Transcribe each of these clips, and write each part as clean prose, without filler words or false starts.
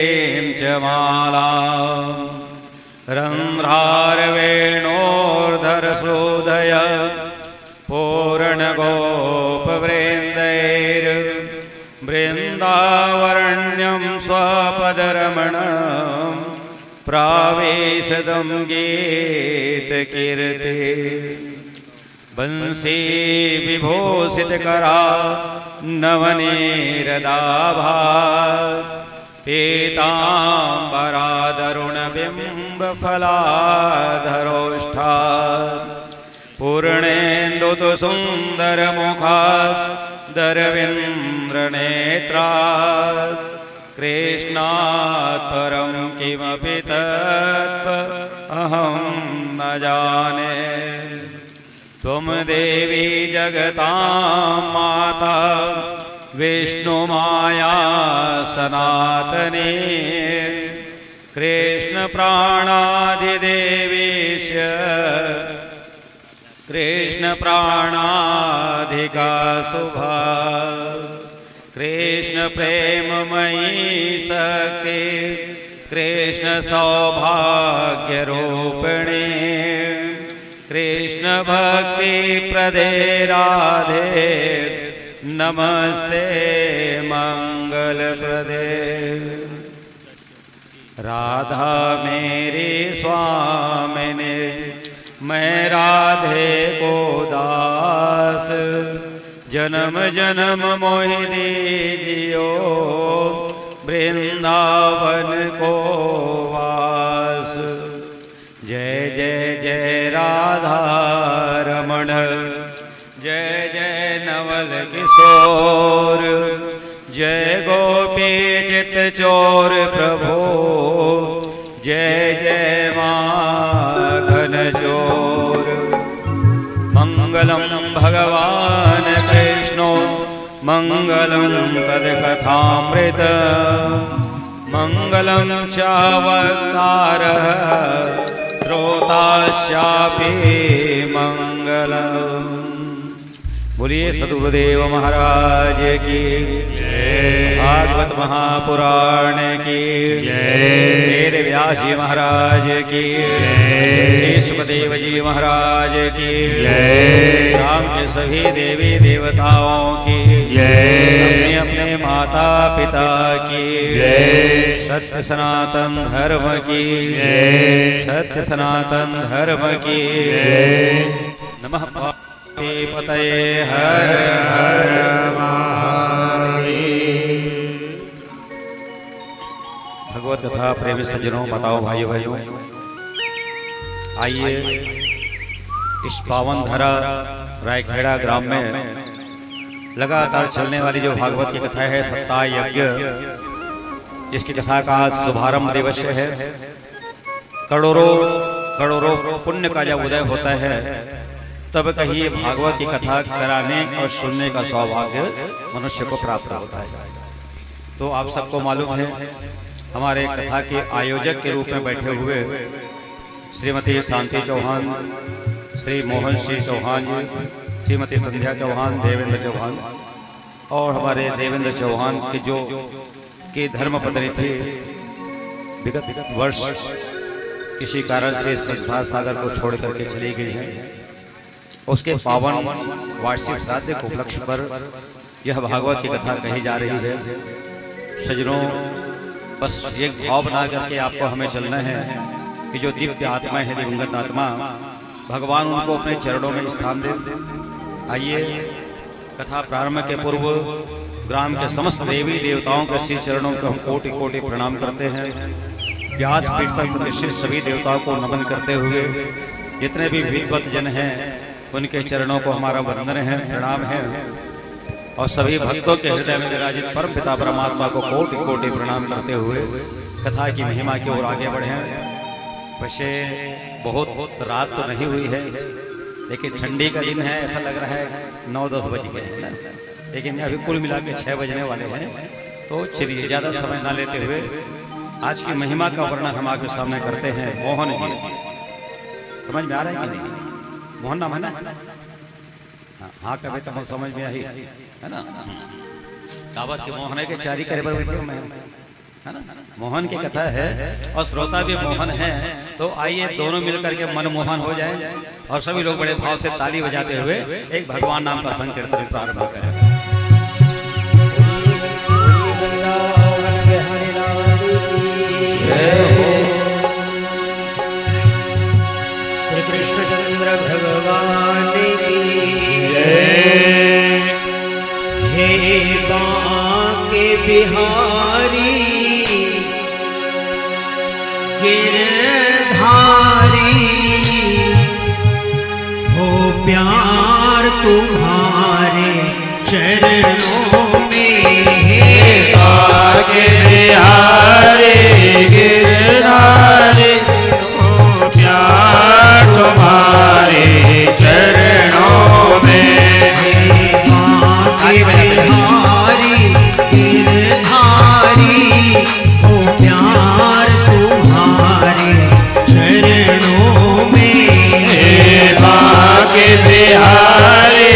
च माला रन्ध्रारवेणोर्धरसोदय पूर्णगोपवृन्दैर्वृन्दावरण्यं स्वपदरमणं प्रावेशदं गीतकीर्ते बंसी विभूषितकरा नवनीरदाभा पीताम्बरादरुणबिम्बफलाधरोष्ठा पूर्णेन्दुतु सुन्दरमुखादरविन्द्रनेत्रा कृष्णात् परं किमपि तत्त्वमहं न जाने। त्वं देवी जगतां माता विष्णुमाया सनातनी कृष्णप्राणाधिदेवीश कृष्णप्राणाधिका शुभा कृष्णप्रेममयी शक्ति कृष्णसौभाग्यरूपिणी कृष्ण भक्ति प्रदे राधे नमस्ते मंगल प्रदे। राधा मेरी स्वामिनी मैं राधे को दास जन्म जन्म मोहि दीजियो वृंदावन को वास। जय जय जय राधा रमण जय जय नवल किशोर जय गोपी चित चोर प्रभो जय जय माखन चोर। मंगलम भगवान कृष्णो मंगलम तदकथामृत मंगलम च वक्तारः श्रोताश्चापि मंगलम्। बोलिए सद्गुरुदेव महाराज की जय। भागवत महापुराण की जय। वेद व्यास जी महाराज की जय। सुखदेव जी महाराज की जय। राम के सभी देवी देवताओं की जय। अपने अपने माता पिता की जय। सत्य सनातन धर्म की जय। सत्य सनातन धर्म की जय। नमः पतये हर हर महादेव। भगवत कथा प्रेमी सज्जनों बताओ भाइयों भाइयों, आइए इस पावन धरा रायखेड़ा ग्राम में लगातार चलने वाली जो भागवत की कथा है सप्ताह यज्ञ, जिसकी कथा का आज शुभारंभ दिवस है। करोड़ों करोड़ों पुण्य का जब उदय होता है तब कहीं भागवत की कथा कराने और सुनने का सौभाग्य मनुष्य को प्राप्त होता है। तो आप सबको मालूम है हमारे कथा के आयोजक के रूप में बैठे हुए श्रीमती शांति चौहान, श्री मोहन सिंह चौहान जी, श्रीमती संध्या चौहान, देवेंद्र चौहान और हमारे देवेंद्र चौहान की जो की धर्मपत्नी थी, विगत वर्ष किसी कारण से संसार सागर को छोड़ करके चली गई है। उसके पावन वार्षिक श्राद्ध के उपलक्ष्य पर यह भागवत की कथा कही जा रही है। सज्जनों, बस एक भाव बना करके आपको हमें चलना है कि जो दिव्य आत्मा है, दिवंगत आत्मा, भगवान उनको अपने चरणों में स्थान दे। आइए कथा प्रारंभ के पूर्व ग्राम के समस्त देवी देवताओं के श्री चरणों को हम कोटि कोटि प्रणाम करते हैं। व्यास पीठ पर प्रतिष्ठित सभी देवताओं को नमन करते हुए जितने भी विद्वत जन हैं उनके चरणों को हमारा वंदन है, प्रणाम है। और सभी भक्तों के हृदय में विराजित परम पिता परमात्मा को कोटि कोटि प्रणाम करते हुए कथा की महिमा की ओर आगे बढ़े। वैसे बहुत रात तो नहीं हुई है, लेकिन ठंडी का दिन है, ऐसा लग रहा है 9-10 बज गए हैं, लेकिन अभी कुल मिला के 6 बजने वाले हैं। तो चलिए ज़्यादा समय ना लेते हुए आज की महिमा का वर्णन हम आपके सामने करते हैं। मोहन जी, समझ में आ रहा है कि नहीं? मोहन नाम है ना? हाँ कभी तो हम समझ में आई है ना। दावत के मोहन के चारी करे पर है ना, मोहन की कथा है और श्रोता भी मोहन है। तो आइए दोनों मिलकर के मनमोहन हो जाए और सभी लोग बड़े भाव से ताली बजाते हुए एक भगवान नाम का संकीर्तन प्रारंभ करें। श्री कृष्णचंद्र भगवान की हे बांके बिहारी गिरधारी हो प्यार तुम्हारे चरणों में। बांके बिहारी गिरधारी हो प्यार तुम्हारे चरणों में। बांके बिहारी गिरधारी हो प्यार तुम्हारे चरणों में। बांके बिहारी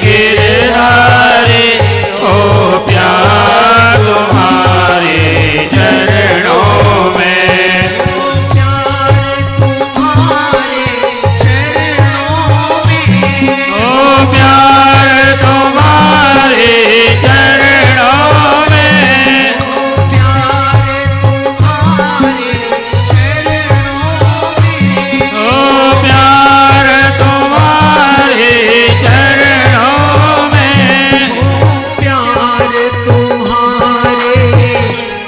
गिरधारी हो प्यार तुम्हारे चरणों में। प्यार तुम्हारे चरणों में। ओ प्यार तुम्हारे चरणों में। प्यार तुम्हारे चरणों में। ओ प्यार तुम्हारे चरणों में। प्यार तुम्हारे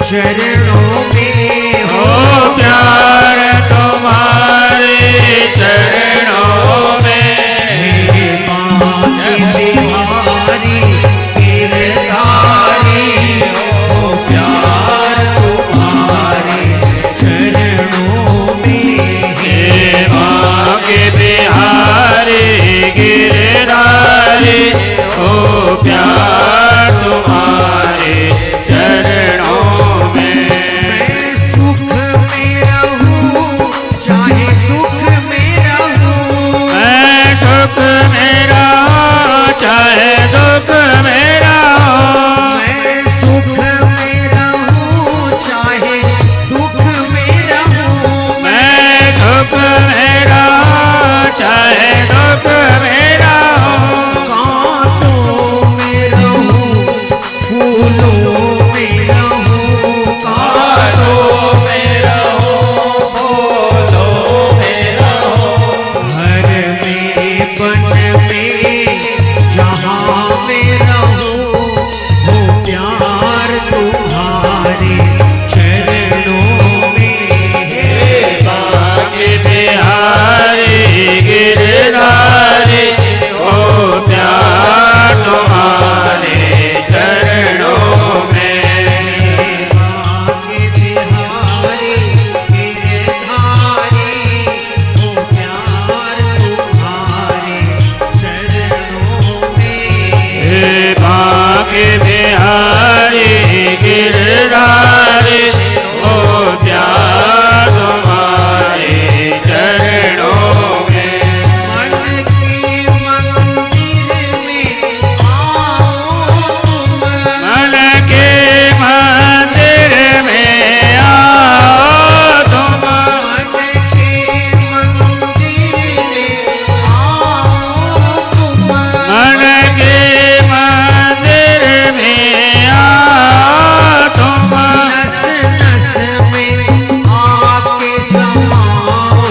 चरणों में। ओ प्यार तुम्हारे चरणों में। बांके बिहारी गिरधारी हो प्यार तुम्हारे चरणों में। बांके बिहारी गिरधारी हो प्यार तुम्हारे चरणों में। सुख में रहूं चाहे दुख में रहूं। मैं सुख मेरा चाहे दुख मेरा हो। मैं सुख में रहूं चाहे दुख में रहूं। मैं सुख मेरा चाहे दुख मेरा हो। कांटों में रहूं फूलों में रहूं। कांटों में रहो फूलों में रहो। घर में बन में जहाँ में रहूं हो प्यार तुम्हारे चरणों में। बांके बिहारी गिरधारी हो प्यार तुम्हारे चरणों में। बांके बिहारी गिरधारी हो प्यार तुम्हारे चरणों में। बांके बिहारी गिरधारी हो प्यार तुम्हारे चरणों में। मन के मंदिर में आओ मन के मंदिर में आओ तुम। मन के मंदिर में आओ तुम। मन के मंदिर में आओ तुम। नस नस में आके समाओ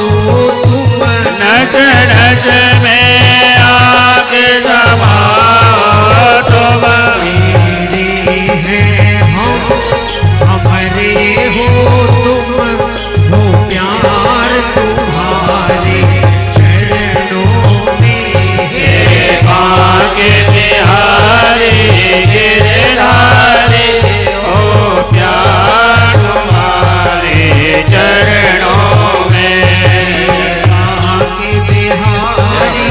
तुम। नस नस में आके समाओ तुम। मेरे हैं हम हमारे हो तुम हो प्यार तुम्हारे चरणों में। बांके बिहारी गिरधारी हो प्यार तुम्हारे चरणों में। बांके बिहारी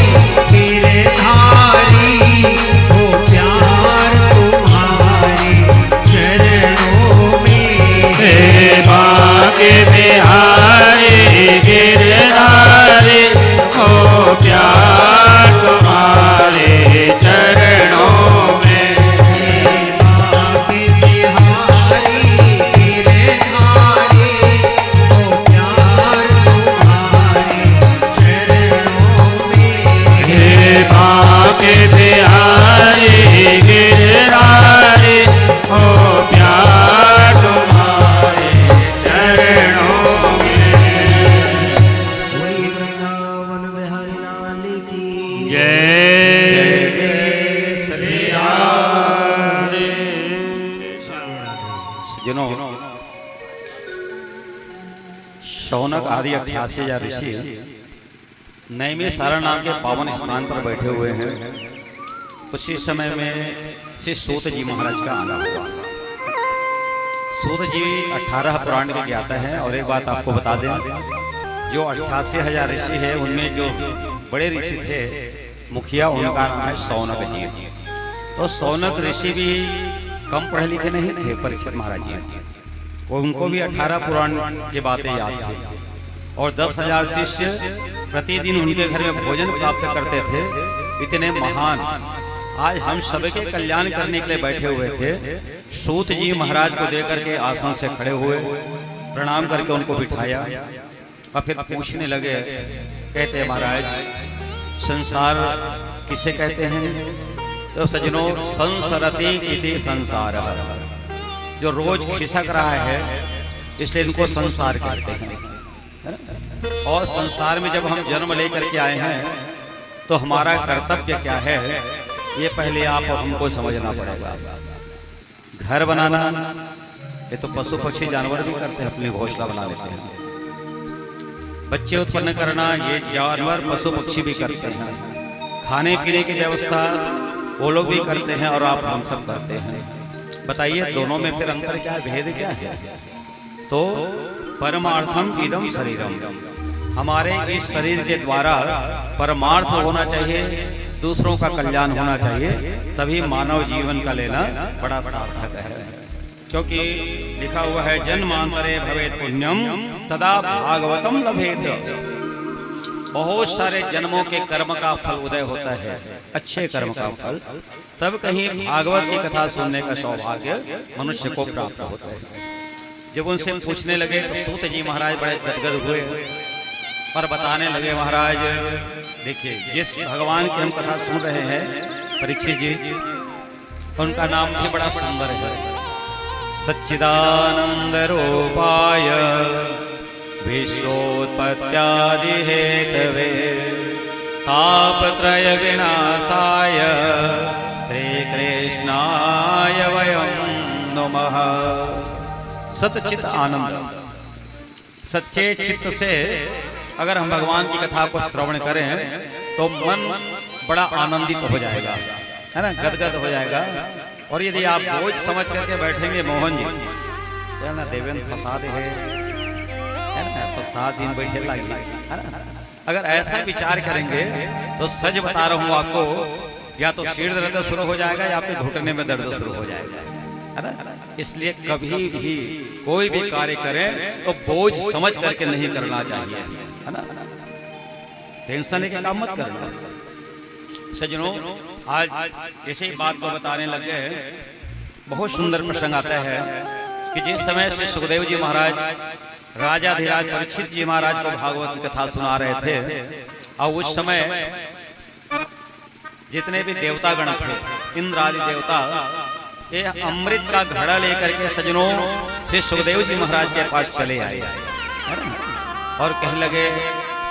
गिरधारी हो प्यार तुम्हारे चरणों में। बांके बिहारी गिरधारी हो प्यार तुम्हारे चरणों में। बांके बिहारी गिरधारी शौनक आदि 88,000 ऋषि नैमी सारण नाम के पावन स्थान पर बैठे हुए हैं। उसी समय में श्री सूत जी महाराज का आना हुआ। सूत जी 18 पुराण के ज्ञाता हैं। और एक बात आपको बता दें, जो 88,000 ऋषि है उनमें जो बड़े ऋषि थे मुखिया, उनका नाम है शौनक जी। तो शौनक ऋषि भी कम पढ़े लिखे नहीं थे परीक्षित महाराज जी। उनको भी 18 पुराण की बातें याद थी और 10,000 शिष्य प्रतिदिन उनके घर में भोजन प्राप्त करते थे। इतने महान आज हम सबके कल्याण करने के लिए बैठे हुए थे। सूत जी महाराज को देकर के आसन से खड़े हुए, प्रणाम करके उनको बिठाया और फिर पूछने लगे। कहते महाराज, संसार किसे कहते हैं? तो सज्जनों, संसरति इति संसार, जो रोज खिसक रहा है इसलिए इनको संसार कहते हैं। और संसार में जब हम जन्म लेकर के आए हैं तो हमारा कर्तव्य क्या है, ये पहले आप हमको समझना पड़ेगा। घर बनाना ये तो पशु पक्षी जानवर भी करते हैं, अपनी घोंसला बना लेते हैं। बच्चे उत्पन्न करना ये जानवर पशु पक्षी भी करते हैं। खाने पीने की व्यवस्था वो लोग भी करते हैं और आप हम सब करते हैं। बताइए दोनों में फिर अंतर क्या है, भेद क्या है? तो परमार्थम इदम शरीरम, हमारे इस शरीर के द्वारा परमार्थ होना चाहिए, दूसरों का कल्याण होना चाहिए, तभी मानव जीवन का लेना बड़ा सार्थक है। क्योंकि लिखा हुआ है, जन्मांतरे भवेत् पुण्यम तदा भागवतम लभेत। बहुत सारे जन्मों के कर्म का फल उदय होता है, अच्छे कर्म का फल, तब कहीं भागवत की कथा सुनने का सौभाग्य मनुष्य को प्राप्त होता है। जब उनसे पूछने लगे तो सूत जी महाराज बड़े गदगद हुए और बताने लगे, महाराज देखिए, जिस भगवान की हम कथा सुन रहे हैं परीक्षित जी, उनका नाम भी बड़ा सुंदर है। सच्चिदानंद रूपाय विश्वोत्पत्त्यादि हेतवे तापत्रय विनाशाय श्री कृष्णाय वयं नमः। सच्चित आनंद, सच्चे चित्त से अगर हम भगवान की कथा को श्रवण करें तो मन बड़ा आनंदित हो जाएगा, है ना, गदगद हो जाएगा। और यदि आप बोझ समझ करके बैठेंगे, मोहन जी है ना, देवेंद्र प्रसाद है ना, तो 7 दिन बैठे लगे, है ना। अगर ऐसा विचार करेंगे तो सच बता रहा हूँ आपको, या तो सिर दर्द शुरू हो जाएगा या फिर घुटने में दर्द शुरू हो जाएगा, है ना। इसलिए कभी भी कोई भी कार्य करें तो बोझ समझ करके नहीं करना चाहिए, है ना। टेंशन लेके काम मत करना। सज्जनों, आज इसी बात को बताने लगे, बहुत सुंदर प्रसंग आता है कि जिस समय श्री सुखदेव जी महाराज राजाधिराज परीक्षित जी महाराज को भागवत की कथा सुना रहे थे, और उस समय जितने भी देवतागण थे, इंद्र आदि देवता, ये अमृत का घड़ा लेकर के सज्जनों श्री सुखदेव जी महाराज के पास चले आए और कहने लगे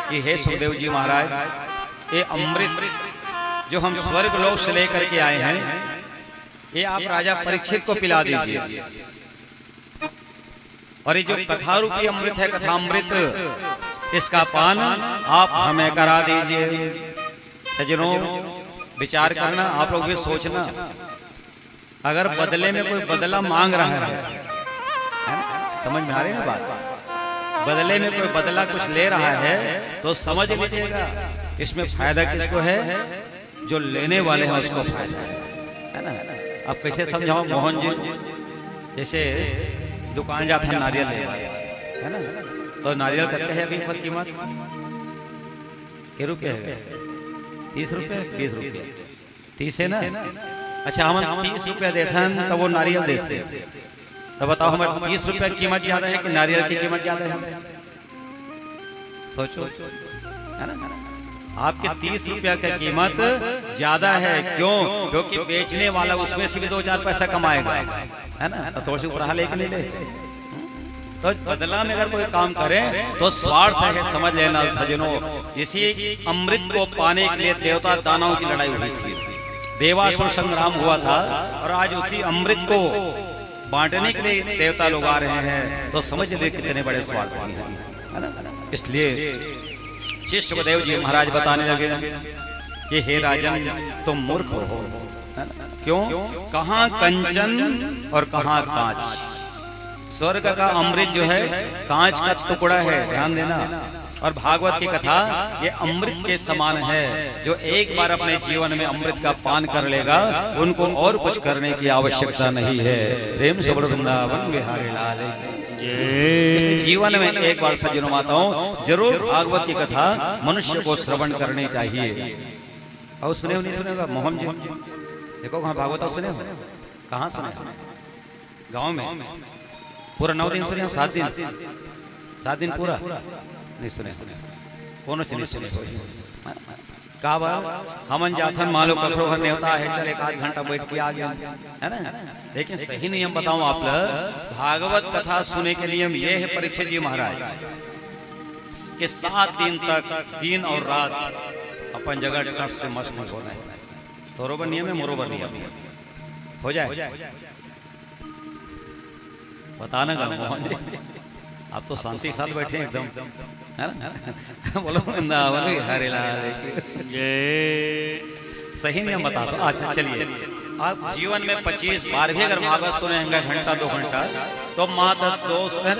कि हे सुखदेव जी महाराज, ये अमृत जो हम स्वर्ग लोक से लेकर के आए हैं, ये आप राजा परीक्षित को पिला दीजिए। और ये जो कथा रूपी अमृत है, कथा अमृत, इसका पान आप हमें करा दीजिए। सज्जनों, विचार करना, आप लोग भी सोचना, अगर बदले में कोई बदला मांग रहा है, समझ में आ रही है बात, बदले में कोई बदला कुछ ले रहा है तो समझ लीजिएगा इसमें फायदा किसको है, जो लेने वाले हैं उसको फायदा है ना। अब कैसे समझाओ मोहन जी, जैसे दुकान जाता है नारियल ले, है ना, तो नारियल करते हैं अभी पर कीमत क्या रुपये है? 30 रुपये, 20 रुपये, 30 है ना। अच्छा, हम 30 रुपया देते हैं तो वो नारियल देते हैं, तो बताओ हमारे 30 रुपये की कीमत ज्यादा है कि नारियल की कीमत ज्यादा है? सोचो, है ना। आपके 30 रुपया की कीमत ज्यादा है, क्यों? क्योंकि बेचने वाला उसमें से भी 2-4 पैसा कमाएगा, है ना, तो थोड़ी सी उड़ा लेके ले ले। तो बदला में अगर कोई काम करे तो स्वार्थ है, समझ लेना सज्जनों। इसी अमृत को पाने के लिए देवता दानवों की लड़ाई हुई थी, देवासुर संग्राम हुआ था, और आज उसी अमृत को बांटने के लिए देवता लोग आ रहे हैं। तो समझ लीजिए कितने बड़े स्वार्थी हैं। है ना। इसलिए श्री सुखदेव जी महाराज बताने लगे कि हे राजन तुम मूर्ख हो, है ना? क्यों? कहाँ कंचन और कहाँ कांच। स्वर्ग का अमृत जो है कांच का टुकड़ा है, ध्यान देना। और भागवत की कथा ये अमृत के समान है। जो एक बार अपने जीवन में अमृत का पान कर लेगा उनको और कुछ करने की आवश्यकता नहीं है। प्रेम से बोलो वृंदावन बिहारी लाल की। जीवन में एक बार सज्जनों माताओं जरूर भागवत की कथा मनुष्य को श्रवण करनी चाहिए। और सुने नहीं सुनेगा मोहन जी, देखो कहाँ भागवत सुने, कहाँ सुने? गाँव में पूरा 9 दिन सुने, 7 दिन पूरा नहीं सुने, कौन नहीं सुने। का बात हमन जाथन मालो कखरो घर नहीं होता है, चल 1 घंटा बैठ के आ गया, है ना। लेकिन सही नियम बताऊं आप लोग, भागवत कथा सुने के नियम ये है परीक्षित जी महाराज कि 7 दिन तक दिन और रात अपन जगह टस से मस्त होना है। तोरोबर नियम है, मोरोबर नियम हो जाए। बताना का मोहन जी, आप तो शांति साथ बैठे एकदम, है ना। बोलो वृंदावन बिहारी लाल की। सही नियम बता दो। अच्छा चलिए, आप जीवन में 25 बार भी अगर भागवत सुनेंगे घंटा 2 घंटा तो मात्र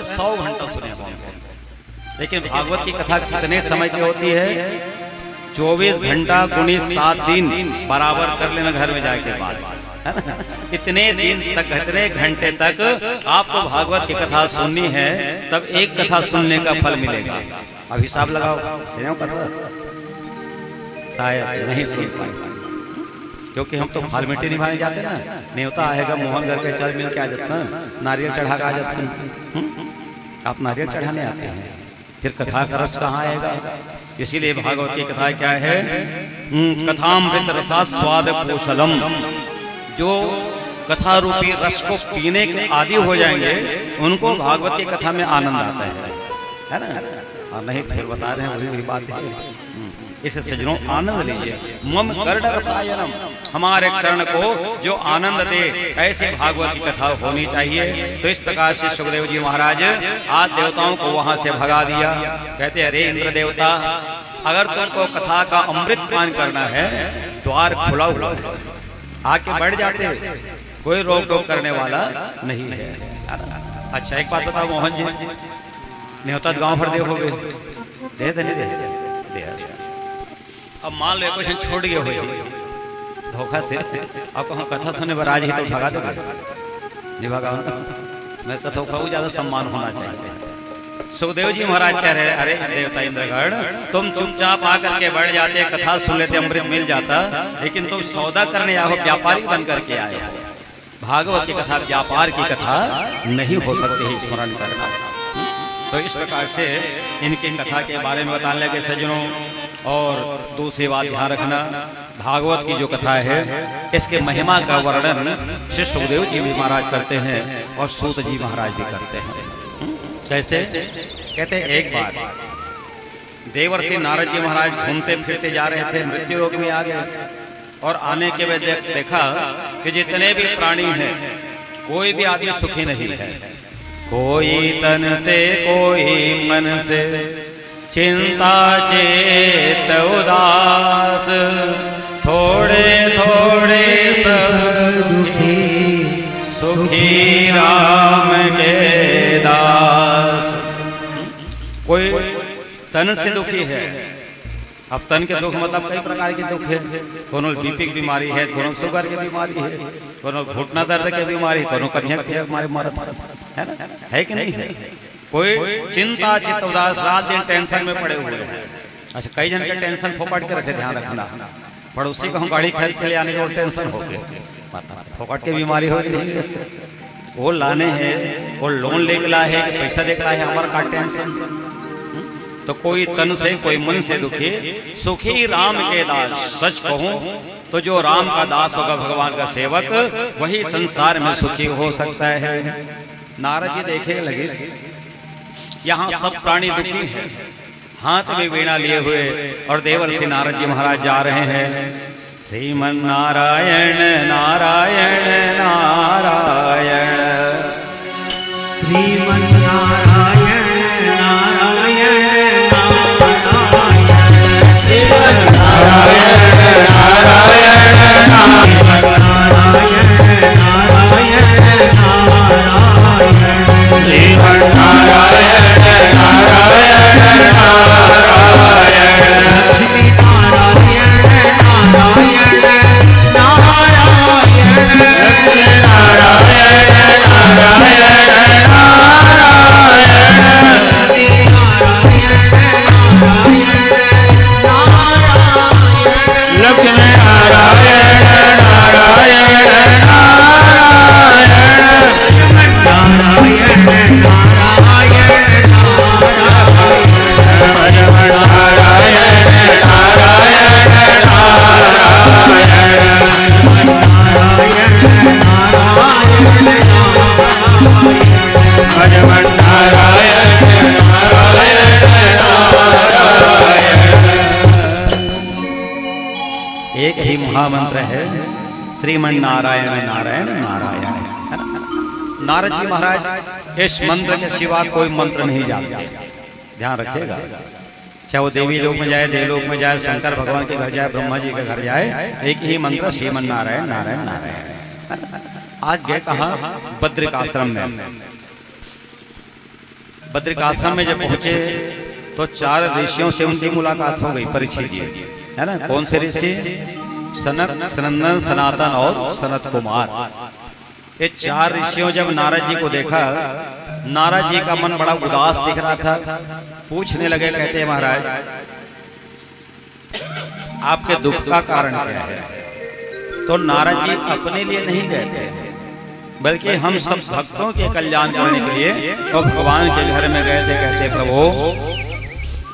100 घंटा सुने होंगे। लेकिन भागवत की कथा कितने समय की होती है? 24 घंटा गुणित 7 दिन बराबर कर लेना घर में जाके बाद, है ना। इतने दिन तक, इतने घंटे तक आपको भागवत की कथा सुननी है, तब एक कथा सुनने का फल मिलेगा। अब हिसाब लगाओ, कथा शायद नहीं सुन पाएगा, क्योंकि हम तो फार्मेलिटी निभाने जाते ना। न्योता आएगा मोहन घर के, चल मिल के आ जाता, नारियल चढ़ा के आ जाते। आप नारियल चढ़ाने आते हैं, फिर कथा का रस कहाँ आएगा? इसीलिए भागवत की कथा क्या है? कथामृत रसात् स्वाद कौशलम। जो कथा रूपी रस को पीने के आदि हो जाएंगे उनको भागवत की कथा में आनंद आता है ना। और नहीं फिर बता रहे हैं वही बात है। इसे सज्जनों आनंद लीजिए। मम कर्ण रसायनम, हमारे कर्ण को जो आनंद दे, ऐसी भागवत की कथा होनी चाहिए। तो इस प्रकार से सुखदेव जी महाराज आज देवताओं को वहां से भगा दिया। कहते अरे इंद्र देवता, अगर तुमको कथा का अमृत पान करना है, द्वार खुला हुआ है, आके बैठ जाते, कोई रोक टोक करने वाला नहीं है। अच्छा एक बात बताओ मोहन जी, न्योता गांव भर देखोगे, दे दे दे। अब मान लो क्वेश्चन छोड़ गए हो धोखा से, अब कहूँ कथा सुनने पर आज ही तो भगा दोगे? नहीं भगाओ। मैं कथा कहूँ ज्यादा सम्मान होना चाहिए। सुखदेव जी महाराज कह रहे अरे देवता इंद्रगढ़, तुम चुपचाप आकर के बैठ जाते, कथा सुन लेते, अमृत मिल जाता, लेकिन तुम सौदा करने आओ, व्यापारी बन करके आए। भागवत की कथा व्यापार की कथा नहीं हो सकती है, स्मरण करना। तो इस प्रकार से इनकी कथा के बारे में बताने लगे सज्जनों। और दूसरी बात ध्यान रखना, भागवत की जो कथा है इसके महिमा का वर्णन श्री सुखदेव जी भी महाराज करते हैं और सूत जी महाराज भी करते हैं। कैसे? कहते एक बार देवर्षि नारद जी महाराज घूमते फिरते जा रहे थे, मृत्यु लोक में आ गए। और आने के बाद देखा कि जितने भी प्राणी हैं कोई भी आदमी सुखी नहीं है। कोई तन से, कोई मन से, चिंता चेत उदास, थोड़े थोड़े सब दुखी, सुखी राम के दास। कोई तन से दुखी है। अब तन के दुख मतलब कई प्रकार के दुख है। कोनो बीपी की बीमारी है, कोनो शुगर की बीमारी है, कोनो घुटना दर्द की बीमारी, कोनो कन्या की बीमारी मरत है ना, है कि नहीं है? कोई चिंता चित्त उदास, रात दिन टेंशन में पड़े हुए हैं। अच्छा कई जन के टेंशन फोकट के रखे, ध्यान रखना। पड़ोसी को हम गाड़ी खरीद के ले आने को टेंशन हो गए, फोकट की बीमारी हो गई, वो लाने हैं, वो लोन लेके लाए है, पैसा देख रहा है, हमारा का टेंशन। तो कोई तन से, कोई मन से दुखी, सुखी राम के दास। सच कहूं तो जो राम का दास होगा, भगवान का सेवक, वही संसार में सुखी हो सकता है। नारद जी देखे लगे यहाँ सब प्राणी दुखी हैं, हाथ में वीणा लिए हुए, और देवर्षि नारद जी महाराज जा रहे हैं। श्रीमन नारायण नारायण नारायण, श्रीमन नारायण नारायण महामंत्र है श्रीमन नारायण नारायण नारायण, है ना। नारद जी महाराज इस मंत्र के सिवा कोई मंत्र नहीं जानते, ध्यान रखिएगा। चाहे वो देवी लोक में जाए, देवलोक में जाए, शंकर भगवान के घर जाए, ब्रह्मा जी के घर जाए, एक ही मंत्र श्रीमन नारायण नारायण नारायण। आज गए कहा? बद्रिकाश्रम में। बद्रिकाश्रम में जब पहुंचे तो 4 ऋषियों से उनकी मुलाकात हो गई, परीक्षित जी, है ना। कौन से ऋषि? सनक, सनंदन, सनातन और सनत कुमार। ये 4 ऋषियों जब नारद जी को देखा, नारद जी का मन बड़ा उदास दिख रहा था। पूछने लगे, कहते हैं महाराज आपके दुख का कारण क्या है? तो नारद जी अपने लिए नहीं गए थे, बल्कि हम सब भक्तों के कल्याण करने के लिए तो भगवान के घर में गए थे। कहते प्रभु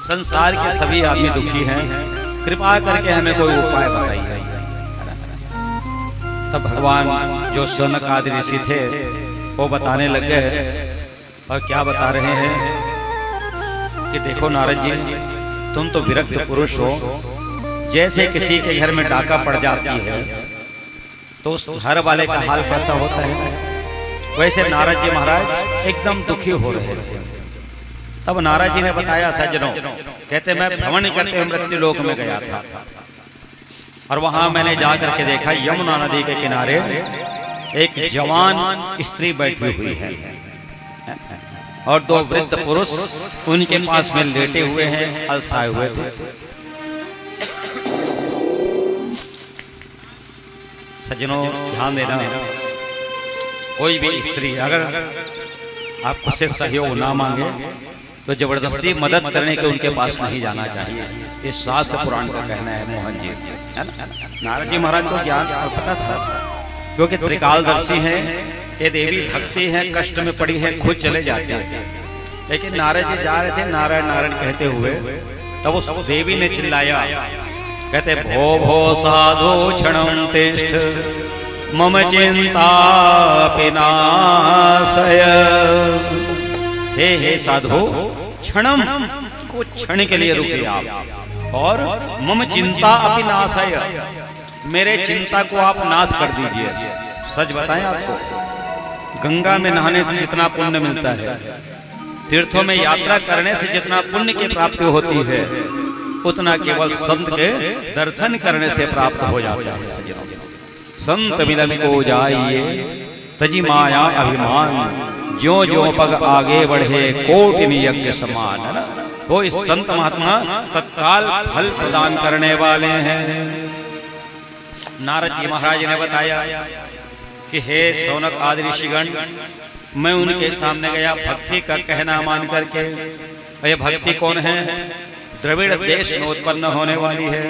संसार के सभी आदमी दुखी हैं, कृपा करके हमें कोई उपाय बताइए। तब भगवान जो सनक आदि ऋषि थे वो बताने लग गए, और क्या बता रहे हैं कि देखो नारद जी, तुम तो विरक्त पुरुष हो। जैसे किसी के घर में डाका पड़ जाती है तो उस घर वाले का हाल कैसा होता है, वैसे नारद जी महाराज एकदम दुखी हो रहे थे। तब नारद जी ने बताया, सज्जनों, कहते मैं भ्रमण करते हुए मृत्यु लोक में गया था, और वहां मैंने जाकर के देखा यमुना नदी के किनारे एक जवान स्त्री बैठी हुई है और 2 वृद्ध पुरुष उनके पास में लेटे हुए हैं, अलसाए हुए थे। सज्जनों ध्यान देना, कोई भी स्त्री अगर आपको से सहयोग ना मांगे तो जबरदस्ती मदद करने के उनके पास नहीं जाना चाहिए। ये शास्त्र पुराण का कहना है, मोहन जी, है ना। नारद जी महाराज को ज्ञान पता था, क्योंकि त्रिकालदर्शी हैं, ये देवी भक्ति है, कष्ट में पड़ी है, खुद चले जाते हैं। लेकिन नारद जी जा रहे थे नारायण नारायण कहते हुए, तब उस देवी ने चिल्लाया, कहते भो भो साधो क्षणं तिष्ठ मम चिंता विनाशय। हे साधो, क्षणम को क्षण के लिए रुकिए आप, और मम चिंता अपि नाशय, मेरे चिंता को आप नाश कर दीजिए। सच बताएं आपको, गंगा में नहाने से जितना पुण्य मिलता है, तीर्थों में यात्रा करने से जितना पुण्य की प्राप्ति होती है, उतना केवल संत के दर्शन करने से प्राप्त हो जाता है। संत मिलन को जाइए तजी माया अभिमान, ज्यो ज्यो पग आगे बढ़े कोटि यज्ञ समान, है ना। वो इस संत महात्मा तत्काल फल प्रदान करने वाले हैं। नारद जी महाराज ने बताया कि हे सौनक आदि ऋषिगण, मैं उनके सामने गया भक्ति का कहना मान करके। ये भक्ति कौन है? द्रविड़ देश में उत्पन्न होने वाली है,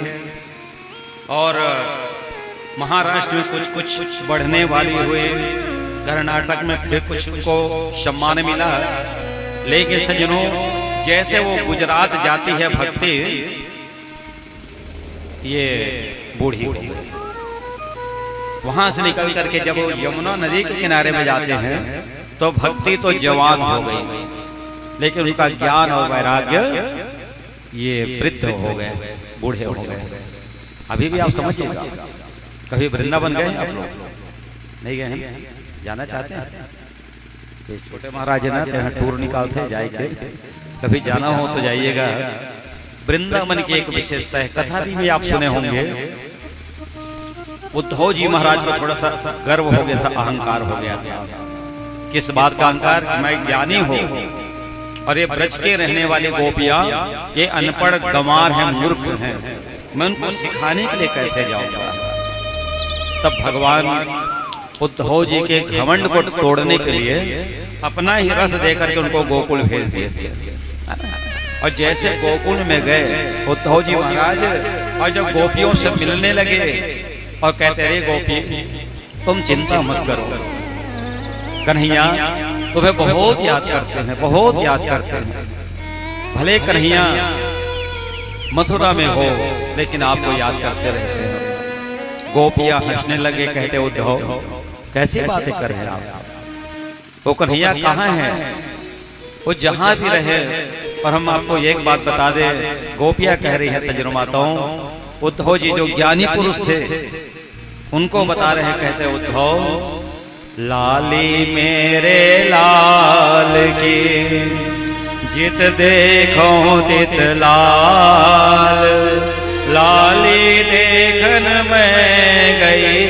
और महाराष्ट्र में कुछ कुछ बढ़ने वाली हुई, कर्नाटक में फिर कुछ को सम्मान मिला। लेकिन सज्जनों, जैसे वो गुजरात जाती है भक्ति, ये बूढ़ी हो गई। वहां से निकल करके जब वो यमुना नदी के किनारे में जाते हैं तो भक्ति तो जवान हो गई, लेकिन उनका ज्ञान और वैराग्य ये वृद्ध हो गए, बूढ़े हो गए। अभी भी आप समझिएगा, कभी वृंदावन गए आप लोग? नहीं गए हैं? जाना चाहते हैं? ये छोटे महाराज है ना, यहाँ टूर निकालते हैं, जाएंगे। कभी जाना हो तो जाइएगा। वृंदावन की एक विशेषता है, कथा भी आप सुने होंगे। उद्धव जी महाराज को थोड़ा सा गर्व हो गया था, अहंकार हो गया था। किस बात का अहंकार? मैं ज्ञानी हूँ और ये ब्रज के रहने वाली गोपियां ये अनपढ़ गंवार हैं, मूर्ख हैं, मैं उनको सिखाने के लिए कैसे जाऊंगा। तब भगवान उद्धव जी के घमंड को तोड़ने के लिए अपना ही रस देकर के उनको गोकुल भेज दिए थे। और जैसे गोकुल में गए उद्धव जी महाराज, और जब गोपियों से मिलने लगे और कहते रहे, गोपी तुम चिंता मत करो, कन्हैया तुम्हें बहुत याद करते हैं, बहुत याद करते हैं। भले कन्हैया मथुरा में हो, लेकिन आपको याद करते रहते हैं। गोपियां हंसने लगे, कहते उद्धव कैसी बातें कर रहे हैं आप? वो कन्हैया कहाँ है? वो जहां भी रहे। और हम आपको एक बात बता दें, गोपियां कह रही है सज्जनों माताओं, उद्धव जी जो ज्ञानी पुरुष थे, उनको बता रहे, कहते उद्धव लाली मेरे लाल की जित देखो तित लाल, लाली देखन मैं गई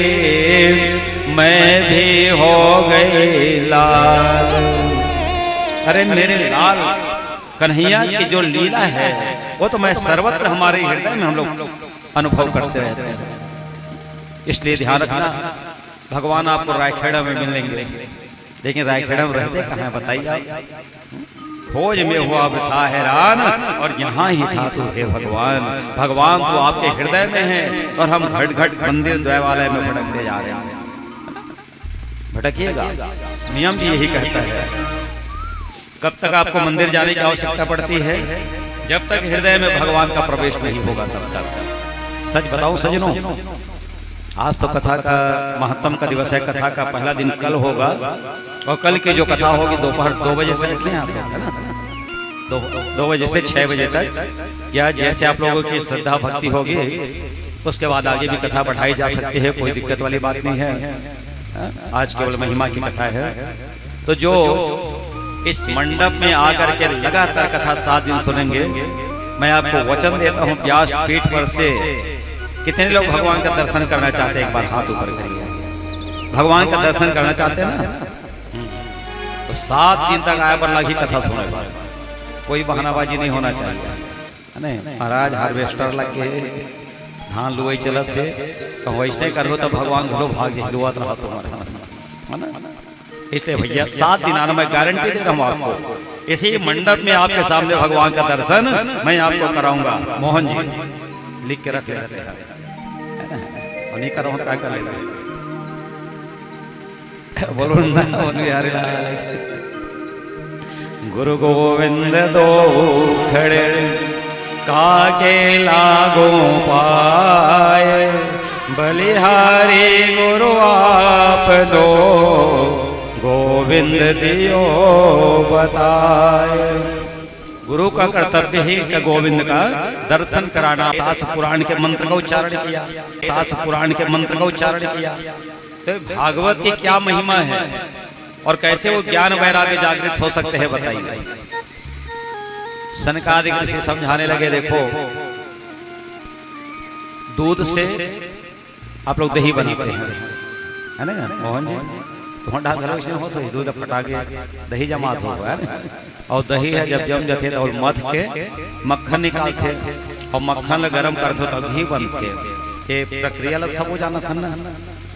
मैं भी हो गई लाल। अरे मेरे लाल कन्हैया की जो लीला है वो तो मैं सर्वत्र हमारे हृदय में हम लोग अनुभव करते रहते हैं। इसलिए ध्यान रखना, भगवान आपको रायखेड़ा में मिलेंगे, लेकिन रायखेड़ा में रहते कहाँ है बताइए? खोज में हुआ था हैरान और यहाँ ही था तू हे भगवान। भगवान तो आपके हृदय में है और हम घट घट मंदिर द्वैवालय में भटकते जा रहे हैं। भटकिएगा, नियम भी यही कहता है। कब तक आपको मंदिर जाने की आवश्यकता पड़ती है? जब तक हृदय में भगवान का प्रवेश नहीं होगा तब तक। सच बताओ सजनों, आज तो कथा का महत्तम का दिवस है। कथा का पहला दिन कल होगा और कल की जो कथा होगी दोपहर 2 बजे से निकले आप लोग, है ना? 2 बजे से 6 बजे तक, या जैसे आप लोगों की श्रद्धा भक्ति होगी उसके बाद आगे भी कथा बढ़ाई जा सकती है, कोई दिक्कत वाली बात नहीं है। आज केवल महिमा की कथा है। तो जो इस मंडप में आकर के लगातार कथा 7 दिन सुनेंगे, मैं आपको वचन देता हूँ व्यास पीठ पर से कितने लोग भगवान का दर्शन करना चाहते हैं? एक बार हाथ ऊपर करिए। भगवान का दर्शन करना चाहते हैं ना? तो 7 दिन तक आया पर लगी कथा सुने, कोई बहानाबाजी नहीं होना चाहिए, है ना? महाराज हार्वेस्टर लग के धान लुआई चलत थे, तो वैसे करो तो भगवान घरो भाग लुआत रहा तुम्हारा, है ना? इसलिए भैया 7 दिन आना, मैं गारंटी दे रहा हूँ आपको। इसी मंडप में आपके सामने भगवान का दर्शन मैं आपको कराऊंगा। मोहन जी लिख के रख लेते हैं, और नहीं करो क्या कर लेते, बोलो ना यार। गुरु गोविंद दो खड़े काके लागो पाए, बलिहारी गुरु आप दो गोविंद दियो बताए। गुरु का कर्तव्य है कि गोविंद का दर्शन कराना। शास्त्र पुराण के मंत्र का उच्चारण किया, शास्त्र पुराण के मंत्र का उच्चारण किया। तो भागवत की क्या महिमा है और कैसे वो ज्ञान वैराग्य जागृत हो सकते हैं बताइए। सनकादिक ऋषि समझाने लगे, देखो दूध से आप लोग दही बनाते हैं, है ना मोहन जी? तुम्हारा घरों से हो तो दूध फटा के दही जमात होगा, है ना? और दही है जब जम जाते तो मथ के मक्खन निकालते और मक्खन गरम करते तो घी बनते। ये प्रक्रिया लग सब हो जाना था ना।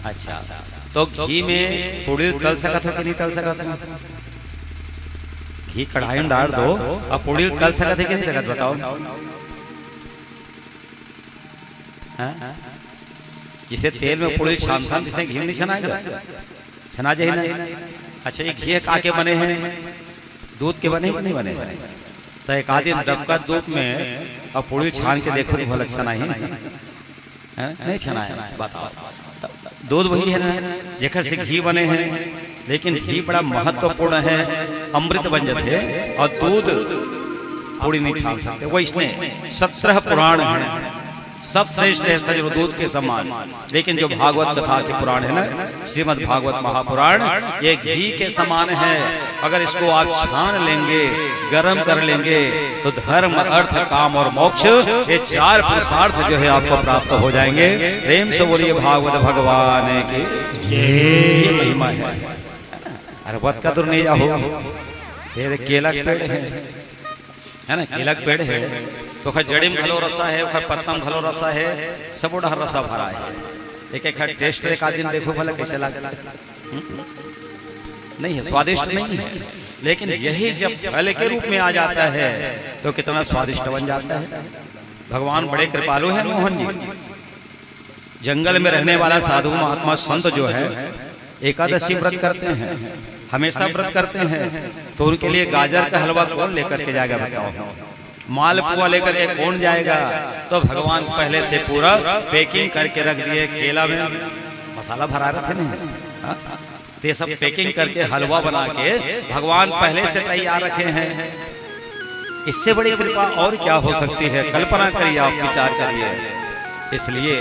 अच्छा, तो घी में पूड़ी तल सकत है कि नहीं तल सकत है? घी कढ़ाई में डाल दो और पूड़ी तल सकत है कि नहीं सकत बताओ? जिसे तेल में पूड़ी छानता जिसे घी नहीं छनाएगा, छना जाए ना। अच्छा, ये घी काके बने हैं? दूध के बने कि नहीं बने? तो एक आदि डबका दूध में और पूड़ी छान के देखो तो भला छना ही नहीं छना है, बताओ। दूध वही है ना जेकर से घी बने हैं, लेकिन घी बड़ा महत्वपूर्ण है, अमृत बन जाते हैं और दूध पूड़ी नहीं छान सकते। वो इसमें 17 पुराण हैं, सब श्रेष्ठ है सजो दूध के समान। लेकिन जो भागवत कथा के पुराण है ना, श्रीमद् भागवत महापुराण, ये घी के समान है। अगर इसको आप छान लेंगे, गरम कर लेंगे, तो धर्म अर्थ काम और मोक्ष ये 4 पुरुषार्थ जो है आपको प्राप्त हो जाएंगे। प्रेम से बोलिए भागवत भगवान की ये महिमा है। अरे वत का दूर नहीं जाओ, ये केला के पेड़ है ना, केला के पेड़ है तो खैर जड़ी में घलो रसा है, खैर पत्ता में घलो रसा है, सब उड़ा रसा भरा है। एक खैर टेस्ट एक आदमी देखो भला कैसे लगता है, नहीं है स्वादिष्ट नहीं है, लेकिन यही जब फल के रूप में आ जाता है तो कितना स्वादिष्ट बन जाता है। भगवान बड़े कृपालु हैं मोहन जी। जंगल में रहने वाला साधु महात्मा संत जो है एकादशी व्रत करते हैं, हमेशा व्रत करते हैं, तो उनके लिए गाजर का हलवा कौन लेकर के जाएगा बताओ? मालपुआ लेकर के कौन जाएगा? तो भगवान पहले से पूरा पैकिंग करके रख दिए। केला में मसाला भरा रखे नहीं, ये सब पैकिंग करके हलवा बना के भगवान पहले से तैयार रखे हैं। इससे बड़ी कृपा और क्या हो सकती है? कल्पना करिए, आप विचार करिए। इसलिए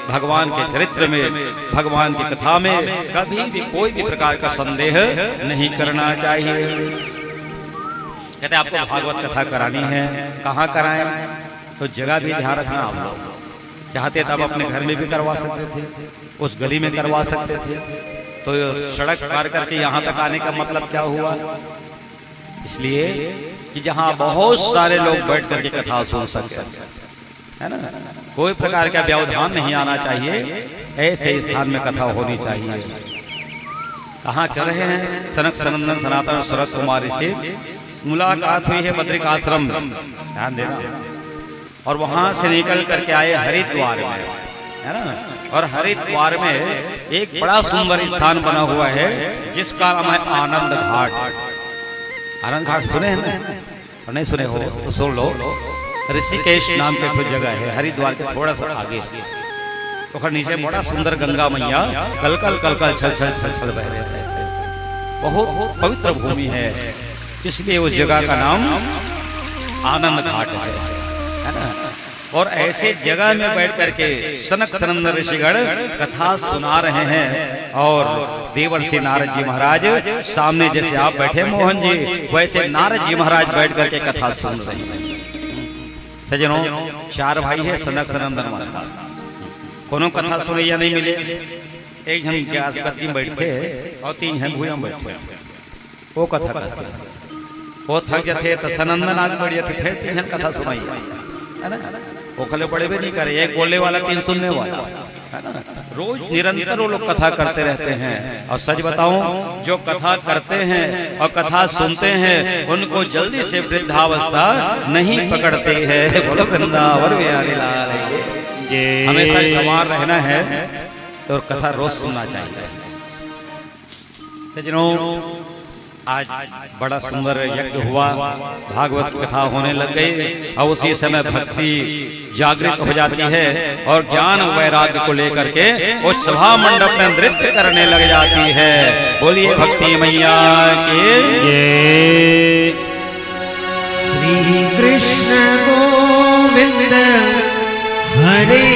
भगवान के चरित्र में, भगवान की कथा में कभी भी कोई भी प्रकार का संदेह नहीं करना चाहिए। कहते आपको भागवत कथा करानी है, कहाँ कराएं? तो जगह भी ध्यान रखना। आप लोग चाहते तब अपने घर में भी करवा सकते थे, उस गली में करवा सकते थे, तो सड़क पार करके यहाँ तक आने का मतलब क्या हुआ? इसलिए कि जहाँ बहुत सारे लोग बैठ करके कथा सुन सके, है ना, कोई प्रकार का व्यवधान नहीं आना चाहिए, ऐसे स्थान में कथा होनी चाहिए। कहाँ कर रहे हैं? सनक सनंदन सनातन शरद कुमारी से मुलाकात हुई है बद्रिक आश्रम, ध्यान देना। और वहां से निकल करके आए हरिद्वार में, है ना। और हरिद्वार में एक बड़ा सुंदर स्थान बना हुआ है जिसका नाम है आनंद घाट। आनंद घाट सुने हैं ना? और नहीं सुने हो तो सुन लो। ऋषिकेश नाम के कुछ जगह है हरिद्वार के थोड़ा सा आगे, तो नीचे बड़ा सुंदर गंगा मैया कलकल कलकल छल छल छल छल बह रहे हैं। बहुत पवित्र भूमि है, इसलिए उस जगह का नाम आनंद घाट है ना। और ऐसे जगह में बैठ करके सनक सनंदन ऋषिगण कथा सुना रहे हैं, और देवर्षि नारद जी महाराज सामने जैसे आप बैठे मोहन जी, वैसे नारद जी महाराज बैठ करके कथा सुन रहे हैं। सजनों, 4 भाई है सनक सनंदन महाराज, कोनो कथा सुने या नहीं मिले। एक जन गद्दी में बैठे और 3 जन भूया में बैठे, वो कथा करते, वो थक जाते तो सनंदन आगे बढ़िया थे, फिर 3 जन कथा सुनाई, है ना। वो खले बड़े भी नहीं करे, एक बोलने वाला 3 सुनने वाला, है ना। रोज निरंतर वो लोग कथा करते रहते हैं। और सच बताऊं, जो कथा करते हैं और कथा सुनते हैं उनको जल्दी से वृद्धावस्था नहीं पकड़ते हैं। बोलो वृंदावन बिहारी लाल की। हमेशा जवान रहना है तो कथा रोज सुनना चाहिए। सजनों, आज बड़ा सुंदर यज्ञ हुआ, भागवत कथा होने लग गई, और उसी समय भक्ति जागृत हो जाती है और ज्ञान वैराग्य को लेकर के उस सभा मंडप में नृत्य करने लग जाती है। बोलिए भक्ति मैया के। श्री कृष्ण गोविंद हरे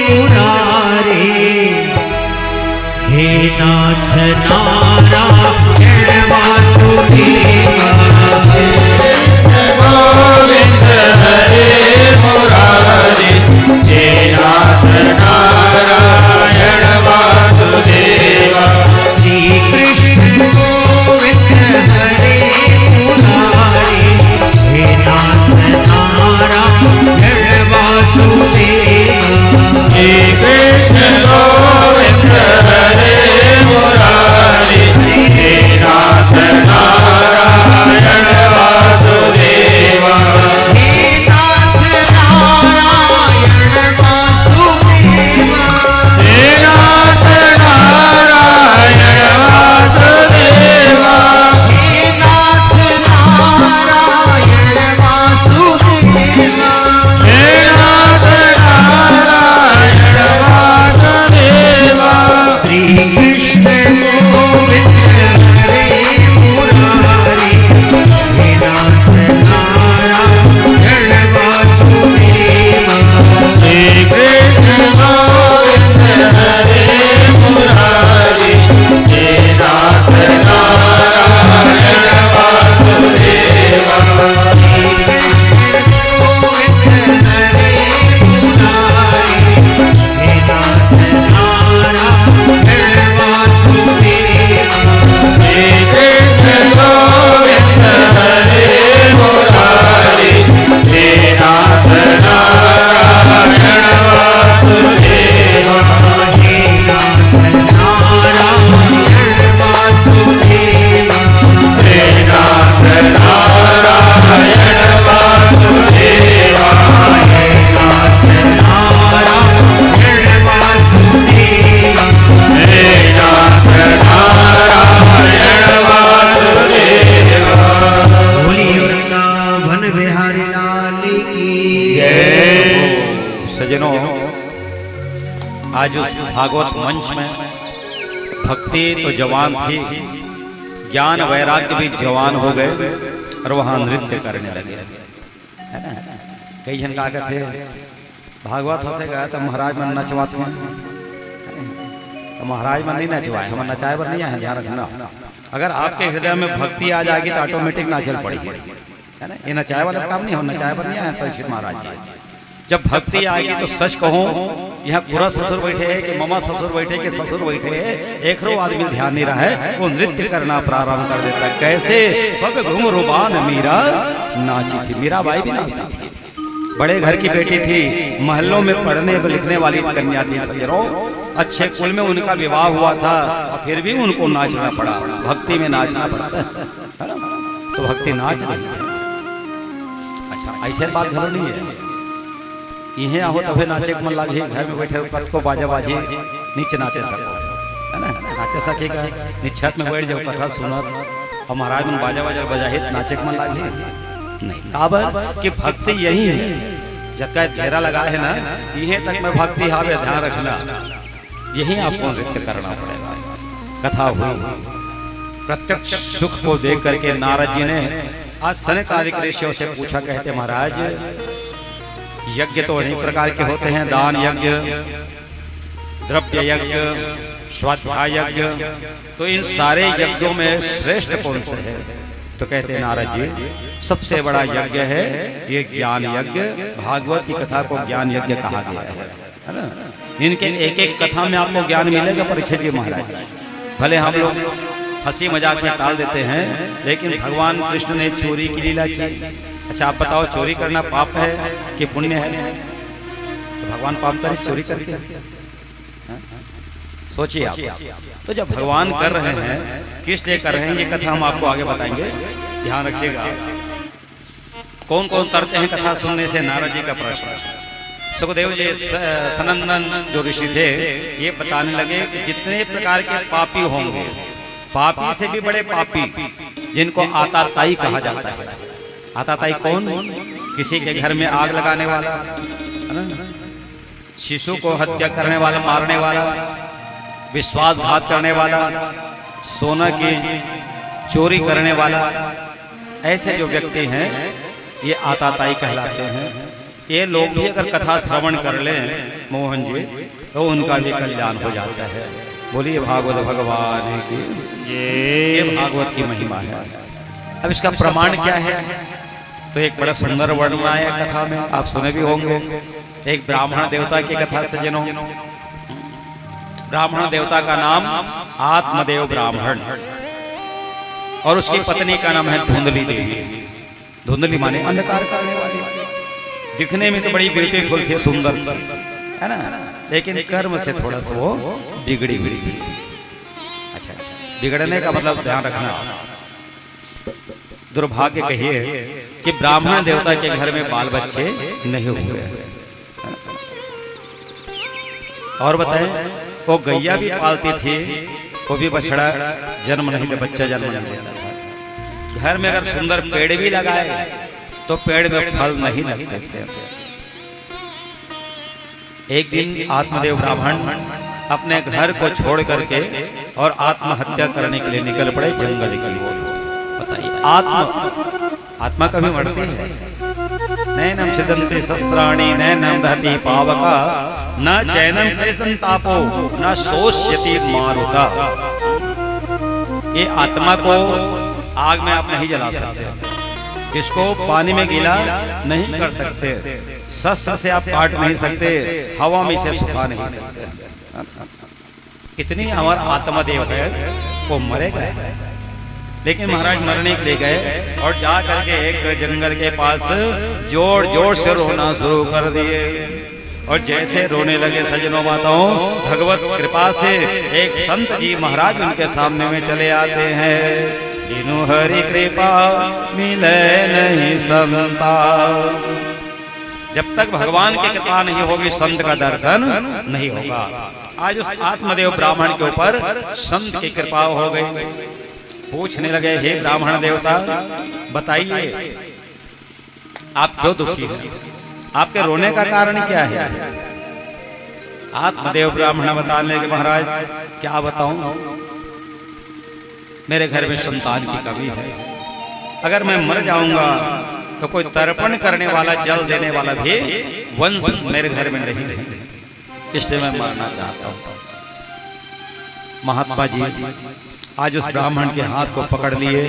मुरारे, हे नाथ नारायण वासुदेवा, गोविंद हरे मुरारी, हे नाथ नारायण वासुदेवा। श्री कृष्ण गोविंद हरे मुरारे, हे नाथ नारायण वासुदेवा। हे कृष्ण गोविंद हरे मुरारी, हे नाथ नारायण वासुदेवा। हे नाथ नारायण वासुदेवा, हे नाथ नारायण वासुदेवा। हे नाथ नारायण वासुदेवा। हे नाथ नारायण वासुदेवा। श्री कृष्ण गोविंद हरे मुरारी, हे नाथ नारायण वासुदेवा। श्री कृष्ण गोविंद हरे मुरारी, हे नाथ नारायण वासुदेवा। गोविंद हरे मुरारी, हे नाथ नारायण वासुदेवा। हे कृष्ण गोविंद हरे मुरारी, हे नाथ नारायण वासुदेवा। हे नाथ नारायण वासुदेवा। हे नाथ नारायण वासुदेवा। हे नाथ नारायण वासुदेवा। हे नाथ नारायण वासुदेवा। बोलिए वृंदावन बिहारी लाल की। सजनों, आज उस भागवत मंच में भक्ति तो जवान थी, ज्ञान वैराग्य भी जवान हो गए और वहां नृत्य करने लगे, है ना। कई जन कहा करते भागवत होते गए तो महाराज मन नचवाते हैं, तो महाराज मन नहीं नचवाए, हम नचाए पर नहीं आए, ध्यान रखना। अगर आपके हृदय में भक्ति आ जाएगी तो ऑटोमेटिक नाचल पड़ेगी, है ना। ये नचाए वाला काम नहीं, हम नचाए पर नहीं आए परीक्षित महाराज जी। जब भक्ति आएगी तो सच कहूं, यहाँ पूरा ससुर बैठे है कि मामा ससुर बैठे कि ससुर बैठे है, एक रो आदमी ध्यान नहीं रहा है, वो नृत्य करना प्रारंभ कर देता है। कैसे पग घुंघरूबान मीरा नाची थी, मीराबाई भी नाचती थी, बड़े घर की बेटी थी, महलों में पढ़ने लिखने वाली कन्या थी, अच्छे कुल में उनका विवाह हुआ था, फिर भी उनको नाचना पड़ा, भक्ति में नाचना पड़ता है ना। तो भक्ति नाच रही है। अच्छा, ऐसे बात घरों नहीं है, इहे आहो तभी नाचे मन लागे, घर में बैठे कत को बाजा बाजी नीचे नाचे सको, है ना, नाचे सकेगा, निछत में बैठ जाओ कथा सुनत और महाराज मन बाजा बाजा बजाहित नाचे मन लागे नहीं। काबर कि भक्ति यही है, जब का घेरा लगा है ना, यहीं तक में भक्ति हावे, ध्यान रखना, यही आपको नृत्य करना पड़ेगा। कथा हुई, प्रत्यक्ष सुख को देख करके नारद जी ने आज सनकादिक ऋषियों से पूछा, कहते महाराज यज्ञ तो अनेक प्रकार के होते हैं, दान यज्ञ, द्रव्य यज्ञ, स्वाध्याय यज्ञ, तो इन सारे यज्ञों में श्रेष्ठ कौन से है? तो कहते हैं नारद जी सबसे बड़ा यज्ञ है ये ज्ञान यज्ञ, भागवत की कथा को ज्ञान यज्ञ कहा गया है ना। इनके एक एक कथा में आपको ज्ञान मिलेगा परीक्षित जी महाराज। भले हम लोग हंसी मजाक में टाल देते हैं, लेकिन भगवान कृष्ण ने चोरी की लीला की। अच्छा आप बताओ, चोरी करना पाप है कि पुण्य है? तो भगवान पाप करे चोरी करके, सोचिए आप। तो जब भगवान कर रहे हैं, किस लिए कर रहे हैं, ये कथा हम आपको आगे बताएंगे, ध्यान रखिएगा। कौन कौन तरते हैं कथा सुनने से? नारद जी का प्रश्न। सुखदेव जी सनंदन जो ऋषि थे, ये बताने लगे कि जितने प्रकार के पापी होंगे, पापी से भी बड़े पापी, जिनको आताताई कहा जाता है। आताताई कौन? किसी के घर में आग लगाने वाला, शिशु को हत्या करने वाला, मारने वाला, विश्वासघात करने वाला, सोना की चोरी करने वाला, ऐसे जो व्यक्ति हैं ये आताताई कहलाते हैं। ये लोग भी अगर कथा श्रवण कर लें मोहन जी, तो उनका भी कल्याण हो जाता है। बोलिए भागवत भगवान की, ये भागवत की महिमा है। अब इसका प्रमाण क्या है? तो एक बड़ा सुंदर वर्णन आया कथा में, आप सुने भी होंगे। एक ब्राह्मण देवता की कथा सज्जनों, ब्राह्मण देवता का नाम आत्मदेव ब्राह्मण, और उसकी पत्नी का नाम है धुंधली देवी। धुंधली माने अंधकार करने वाली, दिखने में तो बड़ी ब्यूटीफुल थी, सुंदर है ना, लेकिन कर्म से थोड़ा सा वो बिगड़ी हुई थी। अच्छा, बिगड़ने का मतलब ध्यान रखना, दुर्भाग्य कहिए कि ब्राह्मण देवता के घर में बाल बच्चे नहीं हुए। और बताएं, वो गैया भी पालती थी, वो भी बछड़ा जन्म नहीं दे, बच्चा जन्म नहीं देता था। घर में अगर सुंदर पेड़ भी लगाए तो पेड़ में फल नहीं लगते थे। एक दिन आत्मदेव ब्राह्मण अपने घर को छोड़ करके और आत्महत्या करने के लिए निकल पड़े जंगल की ओर। बताइए, आत्मा कभी मरती है? नैनम छिदन्ति शस्त्राणि नैनम दहति पावका न चैनम प्रेषन् तापो न शोष्यति मारुता। ये आत्मा को आग में आप नहीं जला सकते, इसको पानी में गीला नहीं कर सकते, शस्त्र से आप काट नहीं सकते, हवा में इसे सुखा नहीं सकते। इतनी हमारा आत्मा देव है, वो मरेगा। लेकिन महाराज मरने के लिए गए और जा करके एक जंगल के पास जोर जोर से रोना शुरू कर दिए। और जैसे रोने लगे सज्जनों माताओं, भगवत कृपा से एक संत जी महाराज उनके सामने में चले आते हैं। जिनु हरि कृपा मिले नहीं संता। जब तक भगवान की कृपा नहीं होगी, संत का दर्शन नहीं होगा। आज उस आत्मदेव ब्राह्मण के ऊपर संत की कृपा हो गई। पूछने लगे, हे ब्राह्मण देवता, बताइए आप क्यों दुखी हैं? आपके रोने का कारण क्या है? आत्मदेव ब्राह्मण बताने के, महाराज क्या बताऊं, मेरे घर में संतान की कमी है। अगर मैं मर जाऊंगा तो कोई तर्पण करने वाला, जल देने वाला भी वंश मेरे घर में नहीं है, इसलिए मैं मरना चाहता हूं। महात्मा जी आज उस ब्राह्मण के हाथ को पकड़ लिए,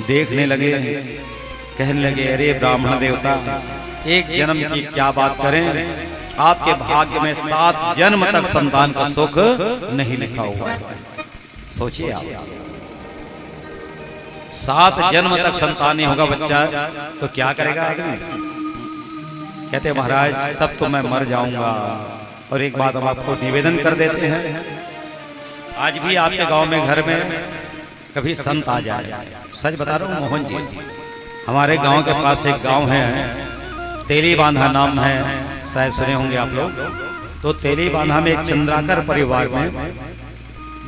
देखने लगे, कहने लगे, अरे ब्राह्मण देवता, एक जन्म की क्या बात करें, आपके भाग्य में 7 जन्म तक संतान का सुख नहीं लिखा हुआ है। सोचिए आप, 7 जन्म तक संतान नहीं होगा बच्चा, तो क्या करेगा आदमी? कहते महाराज तब तो मैं मर जाऊंगा। और एक बात हम आपको निवेदन कर देते हैं, आज भी आपके गांव में घर में कभी संत आ जाए, सच बता रहा हूँ मोहन जी, हमारे गांव के पास एक गांव है, तेली बांधा नाम है, शायद सुने होंगे आप लोग। तो तेली बांधा में एक चंद्राकर परिवार में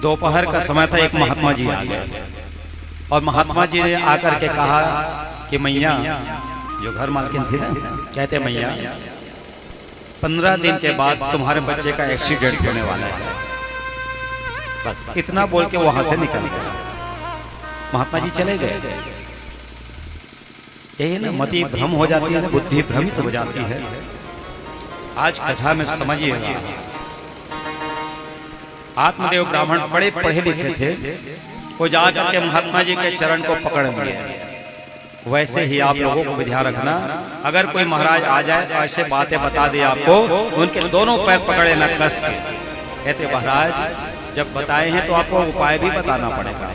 दोपहर का समय था, एक महात्मा जी आ गए और महात्मा जी ने आकर के कहा कि मैया, जो घर मालकिन थी ना, कहते मैया 15 दिन के बाद तुम्हारे बच्चे का एक्सीडेंट होने वाला है। बस इतना बोल के वहां से निकल गए। महात्मा जी चले गए। यही ना मति भ्रम हो जाती है, बुद्धि भ्रमित हो जाती है। आज कथा में समझिएगा, आत्मदेव ब्राह्मण बड़े पढ़े लिखे थे, वो जाकर के महात्मा जी के चरण को पकड़ लिए। वैसे ही आप लोगों को ध्यान रखना, अगर कोई महाराज आ जाए तो ऐसे बातें बता दे आपको, उनके दोनों पैर पकड़े न कस के, कहते महाराज जब बताए हैं तो आपको उपाय भी बताना पड़ेगा।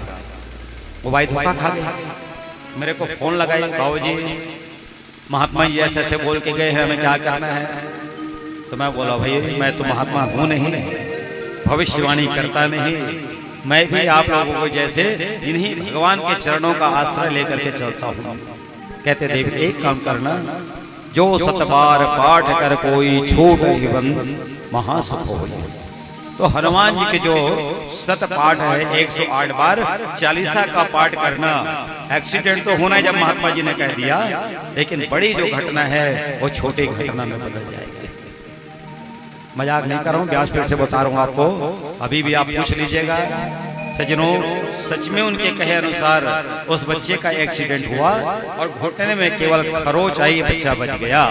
वो भाई धोखा खा गया, मेरे को फोन लगाई, बाबू जी महात्मा जी ऐसे ऐसे बोल के गए हैं, हमें क्या करना है? तो मैं बोला भाई मैं तो महात्मा हूँ नहीं, भविष्यवाणी करता नहीं, मैं भी आप लोगों को जैसे इन्हीं भगवान के चरणों का आश्रय लेकर के चलता हूँ। कहते देव एक काम करना, जो 7 बार पाठ कर कोई छूट महासुख हो। तो हनुमान जी के जो 7 पाठ है, 108 बार चालीसा का पाठ करना। एक्सीडेंट तो होना है जब महात्मा जी ने कह दिया, लेकिन बड़ी जो घटना है वो छोटी घटना में बदल जाएगी। मजाक नहीं कर रहा हूँ, व्यासपीठ से बता रहा हूँ आपको, अभी भी आप पूछ लीजिएगा सज्जनों, सच में उनके कहे अनुसार उस बच्चे का एक्सीडेंट हुआ और घुटने में केवल खरोच आई, बच्चा बच गया।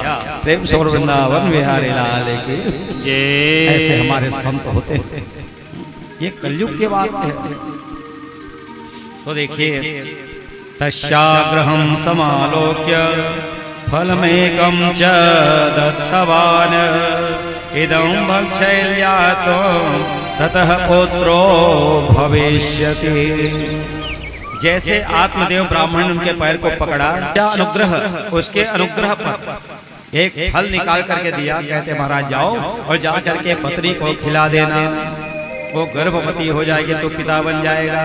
प्रेम से वृंदावन बिहारी लाल की जय। ऐसे हमारे संत होते हैं, ये कलयुग के बात है। तो देखिए, तस्याग्रहं समालोक्य फलमेकं च दत्तवान् इदं भक्षयल्यातो ततः पुत्रो भविष्यति। जैसे आत्मदेव ब्राह्मण उनके पैर को पकड़ा, क्या अनुग्रह, उसके अनुग्रह पर एक फल निकाल करके दिया। कहते महाराज जाओ और जा करके पत्नी को खिला देना, वो गर्भवती हो जाएगी तो पिता बन जाएगा।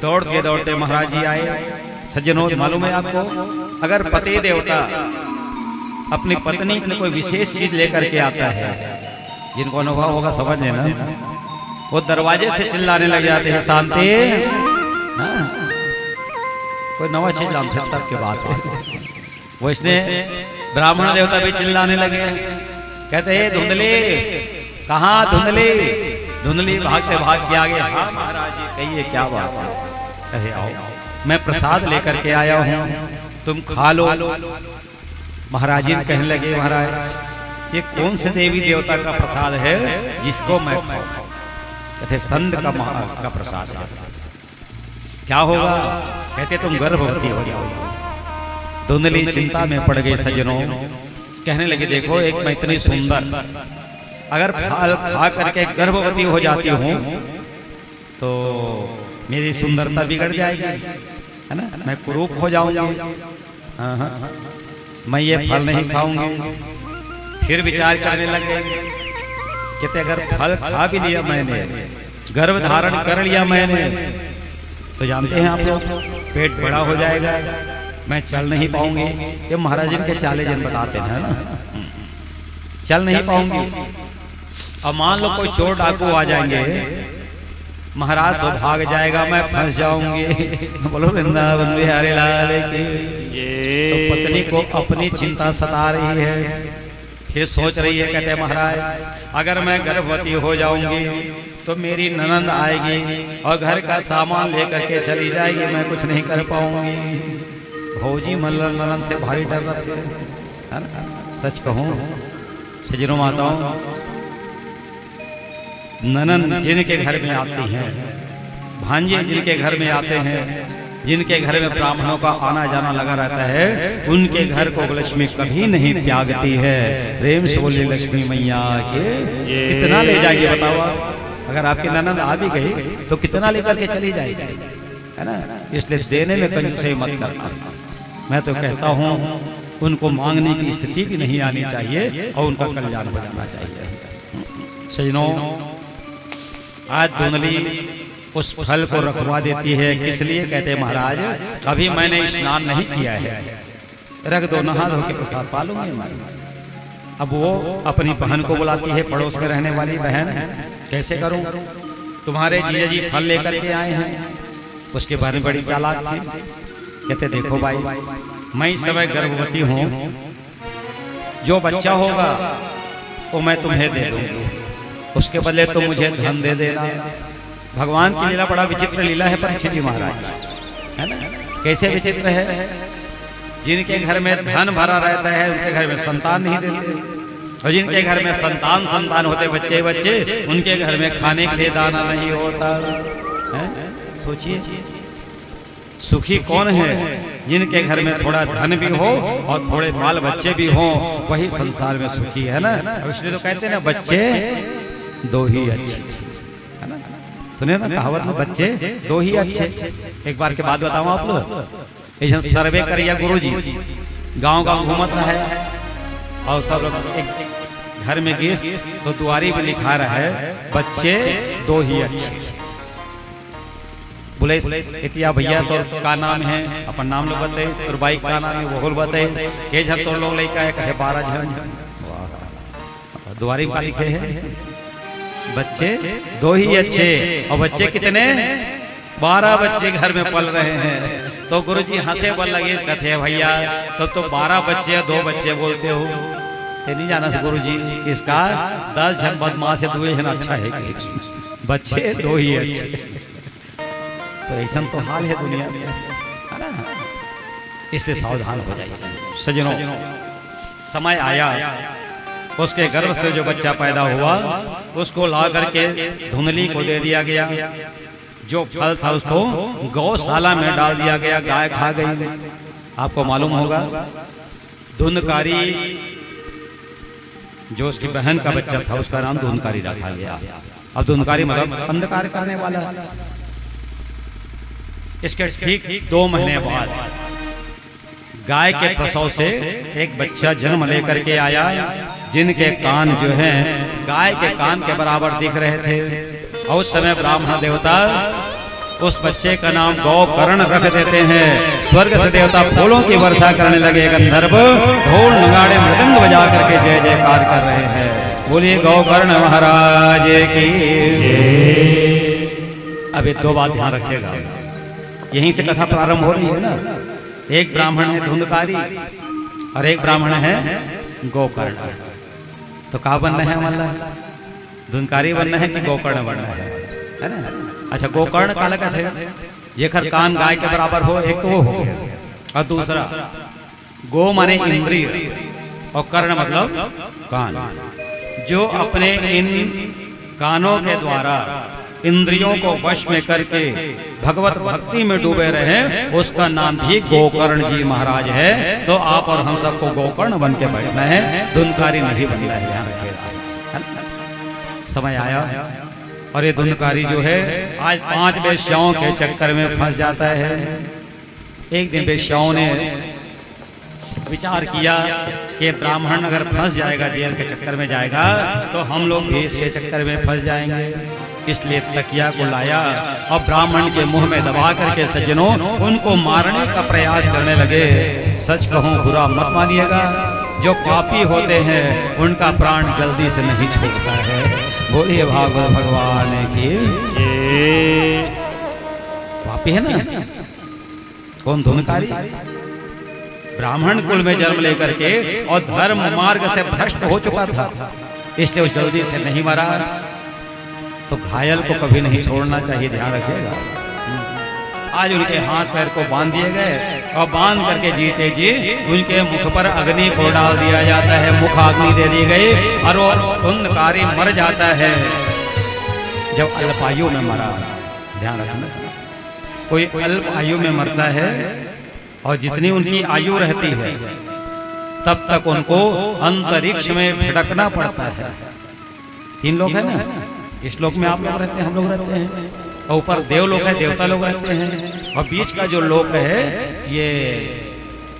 दौड़ते दौड़ते महाराज जी आए। सज्जनों मालूम है आपको, अगर पति देवता अपनी पत्नी के लिए कोई विशेष चीज लेकर के आता है, जिनको अनुभव होगा समझ लेना, वो दरवाजे से चिल्लाने लग जाते हैं शांति। कोई नवा चीज लाम सकता के बात है, वो इसने ब्राह्मण देवता भी चिल्लाने लगे। कहते हैं धुंधली, कहाँ धुंधली? धुंधली भागते भाग के आगे, हाँ महाराज जी कहिए क्या बात है? कहे आओ, मैं प्रसाद लेकर के आया हूँ, तुम खा लो। महाराज जी कहने लगे महाराज ये कौन से देवी देवता का प्रसाद है जिसको मैं खाऊं? कहते संत का प्रसाद है। क्या होगा? कहते तुम गर्भवती हो जाओगे। धुंधली चिंता में पड़ गई। सज्जनों कहने लगे देखो, एक मैं इतनी सुंदर, अगर फल खा करके गर्भवती हो जाती हूँ तो मेरी सुंदरता बिगड़ जाएगी, है ना, मैं कुरूप हो जाऊंगी। हाँ, मैं ये फल नहीं खाऊंगी। फिर विचार करने लगे, कहते अगर फल खा भी लिया मैंने, गर्भ धारण कर लिया मैंने, तो जानते हैं आप लोग पेट बड़ा हो जाएगा, मैं चल नहीं पाऊंगी। ये महाराज जी के चाले जन बताते हैं ना, चल नहीं पाऊंगी। अब मान लो कोई चोर डाकू आ जाएंगे, महाराज तो भाग जाएगा, मैं फंस जाऊंगी। बोलो वृंदावन बिहारी लाल की। तो पत्नी को अपनी चिंता सता रही है, फिर सोच रही है, कहते महाराज अगर मैं गर्भवती हो जाऊंगी तो मेरी ननंद आएगी और घर का सामान लेकर के चली जाएगी, मैं कुछ नहीं कर पाऊंगी। भौजी मल्लन मलन से भारी डर रहे है ना। सच कहूं सजनों माताओं, ननन जिनके घर में आती हैं, भांजे जिनके घर में आते हैं, जिनके घर में ब्राह्मणों का आना जाना लगा रहता है, उनके घर को लक्ष्मी कभी नहीं त्यागती है। प्रेम से बोले लक्ष्मी मैया के कितना ले जाएगी बताओ आप। अगर आपकी ननद आ भी गई तो कितना लेकर के चली जाएगी, है ना। इसलिए देने में कंजूसी मत करना। मैं तो कहता हूँ उनको मांगने की स्थिति भी नहीं आनी चाहिए और उनका कल्याण हो जाना चाहिए। सजनों, आज धुंधली उस फल को रखवा देती है, किस लिए कहते हैं महाराज अभी मैंने स्नान नहीं किया है, रख दो, नहा धो के प्रसाद पालूंगी मैं। अब वो अपनी बहन को बुलाती है, पड़ोस में रहने वाली बहन, कैसे करूं, तुम्हारे जीजा जी फल लेकर के आए हैं। उसके बारे में बड़ी चालाक थी, कहते देखो भाई मैं इस समय गर्भवती हूँ, जो बच्चा होगा वो मैं तुम्हें दे दूंगी, उसके बदले तुम मुझे धन दे देना। भगवान की लीला बड़ा विचित्र लीला है परीक्षित जी महाराज, है ना। कैसे विचित्र है, जिनके घर में धन भरा रहता है उनके घर में संतान नहीं देते, और जिनके घर में संतान होते बच्चे बच्चे, उनके घर में खाने के लिए दाना नहीं होता है। सोचिए सुखी कौन है, जिनके घर में थोड़ा धन भी हो और थोड़े बाल बच्चे भी हो, वही संसार में सुखी है ना। इसलिए तो कहते हैं ना बच्चे दो ही अच्छे, है ना। सुने ना कहावत में बच्चे दो ही अच्छे। एक बार के बाद बताऊं आप लोग, सर्वे करिए गुरु जी, गाँव गाँव घूमत रहा है और सब लोग एक घर में गेस तो दुआरी में लिखा रहा है बच्चे दो ही अच्छे। बोले इतिया भैया तो का नाम है, अपन नाम लोग बताए, और बाइक का नाम है वो बताए, के झन तो लोग लड़का है कहे 12 झन, दुआरी में लिखे हैं बच्चे दो ही अच्छे। और बच्चे कितने, 12 बच्चे घर में पल रहे हैं। तो गुरुजी हंसे बल लगे, कहते भैया तो 12 बच्चे 2 बच्चे बोलते हो, ये नहीं जाना था गुरुजी इसका 10 झन बदमाश है, 2 झन अच्छा है, बच्चे दो ही अच्छे। तो ऐसा तो हाल है दुनिया में, है ना। इसलिए सावधान हो जाइए सजनों। समय आया, उसके गर्भ से जो बच्चा पैदा हुआ उसको ला करके धुंधली को दे दिया गया। जो फल था उसको गौशाला में डाल दिया गया, गाय खा गई। आपको मालूम होगा धुंधकारी जो उसकी बहन का बच्चा था उसका नाम धुंधकारी रखा गया। अब धुंधकारी मतलब अंधकार करने वाला। इसके ठीक 2 महीने बाद गाय के प्रसव से एक बच्चा जन्म लेकर के आया, जिनके कान जो हैं गाय के कान के बराबर दिख रहे थे। और उस समय ब्राह्मण देवता उस बच्चे का नाम गौकर्ण रख देते हैं। स्वर्ग से देवता फूलों की वर्षा करने लगे, गंधर्व ढोल नगाड़े मृदंग बजा करके जय जयकार कर रहे हैं। बोलिए गौकर्ण महाराज की। अब एक 2 बात ध्यान रखिएगा, यहीं से कथा प्रारंभ हो रही है ना। एक ब्राह्मण है धुंधकारी और एक ब्राह्मण है गौकर्ण। तो कहा बनना है हमारा, धुंधकारी बनना है कि गौकर्ण बनना है ना। अच्छा गोकर्ण का लगा थे, जेकर कान गाय के बराबर हो, एक तो वो हो गया, और दूसरा गो माने इंद्रिय और कर्ण मतलब कान। जो अपने इन कानों के द्वारा इंद्रियों को वश में करके भगवत भक्ति में डूबे रहे, उसका नाम भी गोकर्ण जी महाराज है। तो आप और हम सबको गोकर्ण बन के बैठना है, धुंधकारी नहीं बनना है। ध्यान रखिएगा, समय आया और ये धुंधकारी जो है आज 5 वेश्याओं के चक्कर में फंस जाता है। एक दिन वेश्याओं ने विचार किया कि ब्राह्मण अगर फंस जाएगा, जेल के चक्कर में जाएगा, तो हम लोग भी इसके चक्कर में फंस जाएंगे। इसलिए तकिया को लाया और ब्राह्मण के मुंह में दबा करके सज्जनों उनको मारने का प्रयास करने लगे। सच कहूं बुरा मत मानिएगा, जो पापी होते हैं उनका प्राण जल्दी से नहीं छूटता है। बोलिए भागवत भगवान की। पापी है ना कौन, धुंधकारी ब्राह्मण कुल में जन्म लेकर के और धर्म मार्ग से भ्रष्ट हो चुका था, इसलिए वो जल्दी से नहीं मरा। तो घायल को कभी नहीं छोड़ना चाहिए, ध्यान रखिएगा। आज उनके हाथ पैर को बांध दिए गए और बांध करके जीते जी उनके मुख पर अग्नि को डाल दिया जाता है, मुख अग्नि दे दी गई और वो धुंधकारी मर जाता है। जब अल्पायु में मरा, ध्यान रखना, कोई अल्प आयु में मरता है और जितनी उनकी आयु रहती है तब तक उनको अंतरिक्ष में भटकना पड़ता है। 3 लोग हैं ना, इस लोक में आप लोग रहते हैं, हम लोग रहते हैं, और ऊपर देवलोक है, देवता लोग रहते हैं, और बीच का जो लोक है ये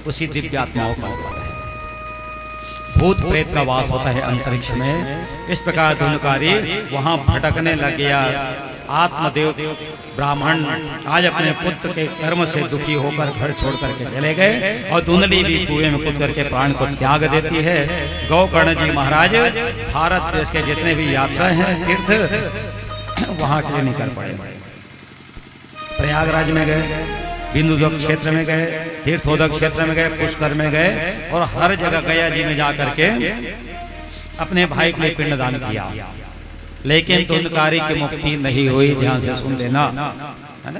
उसी दिव्य आत्माओं का होता है, भूत प्रेत का वास होता है अंतरिक्ष में। इस प्रकार धुंधकारी वहां भटकने लग गया। आत्मदेव ब्राह्मण आज अपने पुत्र के कर्म से दुखी होकर घर छोड़ करके चले गए और धुंधली भी कुएं में कूद करके प्राण को त्याग देती है। गोकर्ण जी महाराज भारत देश के जितने भी यात्रा हैं तीर्थ वहां के लिए निकल पड़े। प्रयागराज में गए, बिंदुदक क्षेत्र में गए, तीर्थोदक क्षेत्र में गए, पुष्कर में गए और हर जगह गया जी में जाकर के अपने भाई के लिए पिंडदान किया, लेकिन धुंधकारी की मुक्ति नहीं हुई। ध्यान से सुन लेना, है ना।